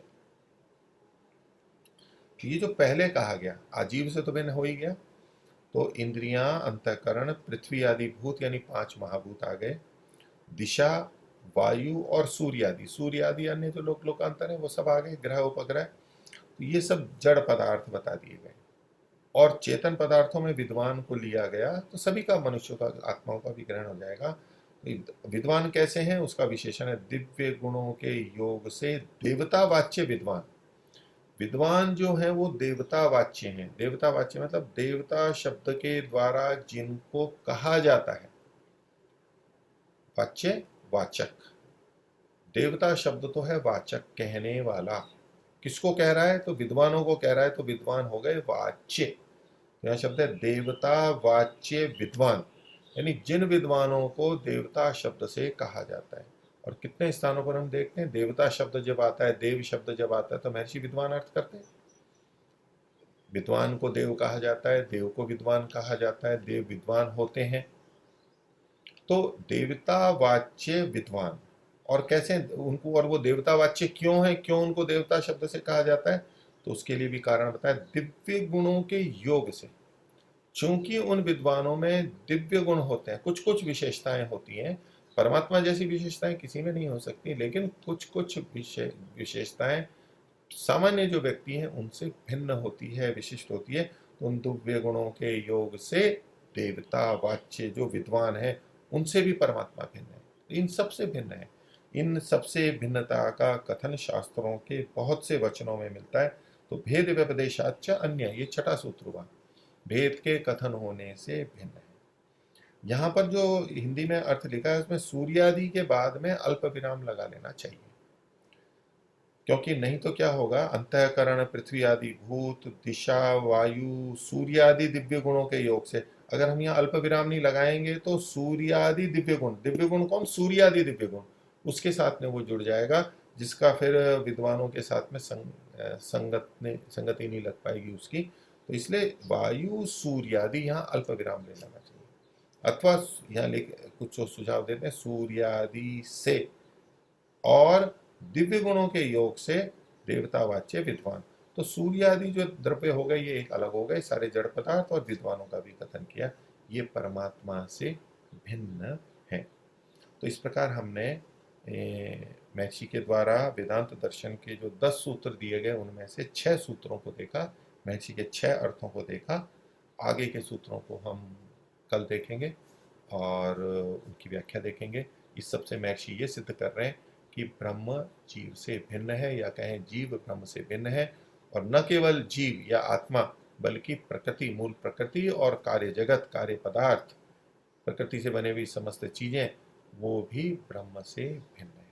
ये जो पहले कहा गया, आजीव से तो भिन्न हो ही गया, तो इंद्रियां, अंतःकरण, पृथ्वी आदि भूत यानी 5 महाभूत आ गए, दिशा, वायु और सूर्य आदि अन्य जो लोकांतर है वो सब आ गए, ग्रह उपग्रह, तो ये सब जड़ पदार्थ बता दिए गए। और चेतन पदार्थों में विद्वान को लिया गया, तो सभी का, मनुष्यों का, आत्माओं का भी ग्रहण हो जाएगा। विद्वान कैसे हैं उसका विशेषण है, दिव्य गुणों के योग से देवता वाच्य विद्वान। विद्वान जो है वो देवता वाच्य हैं, देवता वाच्य मतलब देवता शब्द के द्वारा जिनको कहा जाता है, वाच्य वाचक, देवता शब्द तो है वाचक, कहने वाला। किसको कह रहा है, तो विद्वानों को कह रहा है, तो विद्वान हो गए वाच्य। यहाँ शब्द है देवता वाच्य विद्वान, यानी जिन विद्वानों को देवता शब्द से कहा जाता है। और कितने स्थानों पर हम देखते हैं देवता शब्द जब आता है, देव शब्द जब आता है, तो महर्षि विद्वान अर्थ करते हैं। विद्वान को देव कहा जाता है, देव को विद्वान कहा जाता है, देव विद्वान होते हैं। तो देवता वाच्य विद्वान, और कैसे उनको, और वो देवता वाच्य क्यों है, क्यों उनको देवता शब्द से कहा जाता है, तो उसके लिए भी कारण बताया, दिव्य गुणों के योग से। चूंकि उन विद्वानों में दिव्य गुण होते हैं, कुछ कुछ विशेषताएं होती हैं, परमात्मा जैसी विशेषताएं किसी में नहीं हो सकती, लेकिन कुछ कुछ विशेषताएं सामान्य जो व्यक्ति हैं उनसे भिन्न होती है, विशिष्ट होती है। तो उन दिव्य गुणों के योग से देवता वाच्य जो विद्वान है उनसे भी परमात्मा भिन्न है, इन सबसे भिन्न है। इन सबसे भिन्नता का कथन शास्त्रों के बहुत से वचनों में मिलता है। तो भेद व्यपदेशाच अन्य, ये छठा सूत्र हुआ, भेद के कथन होने से भिन्न है। यहाँ पर जो हिंदी में अर्थ लिखा है उसमें सूर्यादि के बाद में अल्प विराम लगा लेना चाहिए, क्योंकि नहीं तो क्या होगा, अंतःकरण, पृथ्वी आदि भूत, दिशा, वायु, सूर्य आदि दिव्य गुणों के योग से, अगर हम यहाँ अल्प विराम नहीं लगाएंगे तो सूर्यादि दिव्य गुण, दिव्य गुण कौन, सूर्यादि दिव्य गुण, उसके साथ में वो जुड़ जाएगा, जिसका फिर विद्वानों के साथ में संगति नहीं लग पाएगी उसकी। तो इसलिए वायु सूर्यादि यहाँ अल्प विराम ले लेना चाहिए, अथवा यहाँ कुछ सुझाव देते हैं, सूर्यादि से और दिव्य गुणों के योग से देवता वाच्य विद्वान। तो सूर्य आदि जो द्रव्य हो गए ये एक अलग हो गए, सारे जड़ पदार्थ, और विद्वानों का भी कथन किया, ये परमात्मा से भिन्न है। तो इस प्रकार हमने महर्षि के द्वारा वेदांत दर्शन के जो 10 सूत्र दिए गए उनमें से 6 सूत्रों को देखा, महर्षि के 6 अर्थों को देखा। आगे के सूत्रों को हम कल देखेंगे और उनकी व्याख्या देखेंगे। इस सब से महर्षि ये सिद्ध कर रहे हैं कि ब्रह्म जीव से भिन्न है, या कहें जीव ब्रह्म से भिन्न है। और न केवल जीव या आत्मा, बल्कि प्रकृति, मूल प्रकृति और कार्य जगत, कार्य पदार्थ, प्रकृति से बने हुई समस्त चीजें, वो भी ब्रह्म से भिन्न है।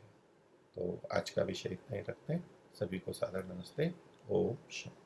तो आज का विषय इतना ही रखते हैं। सभी को सादर नमस्ते। ओम शांति।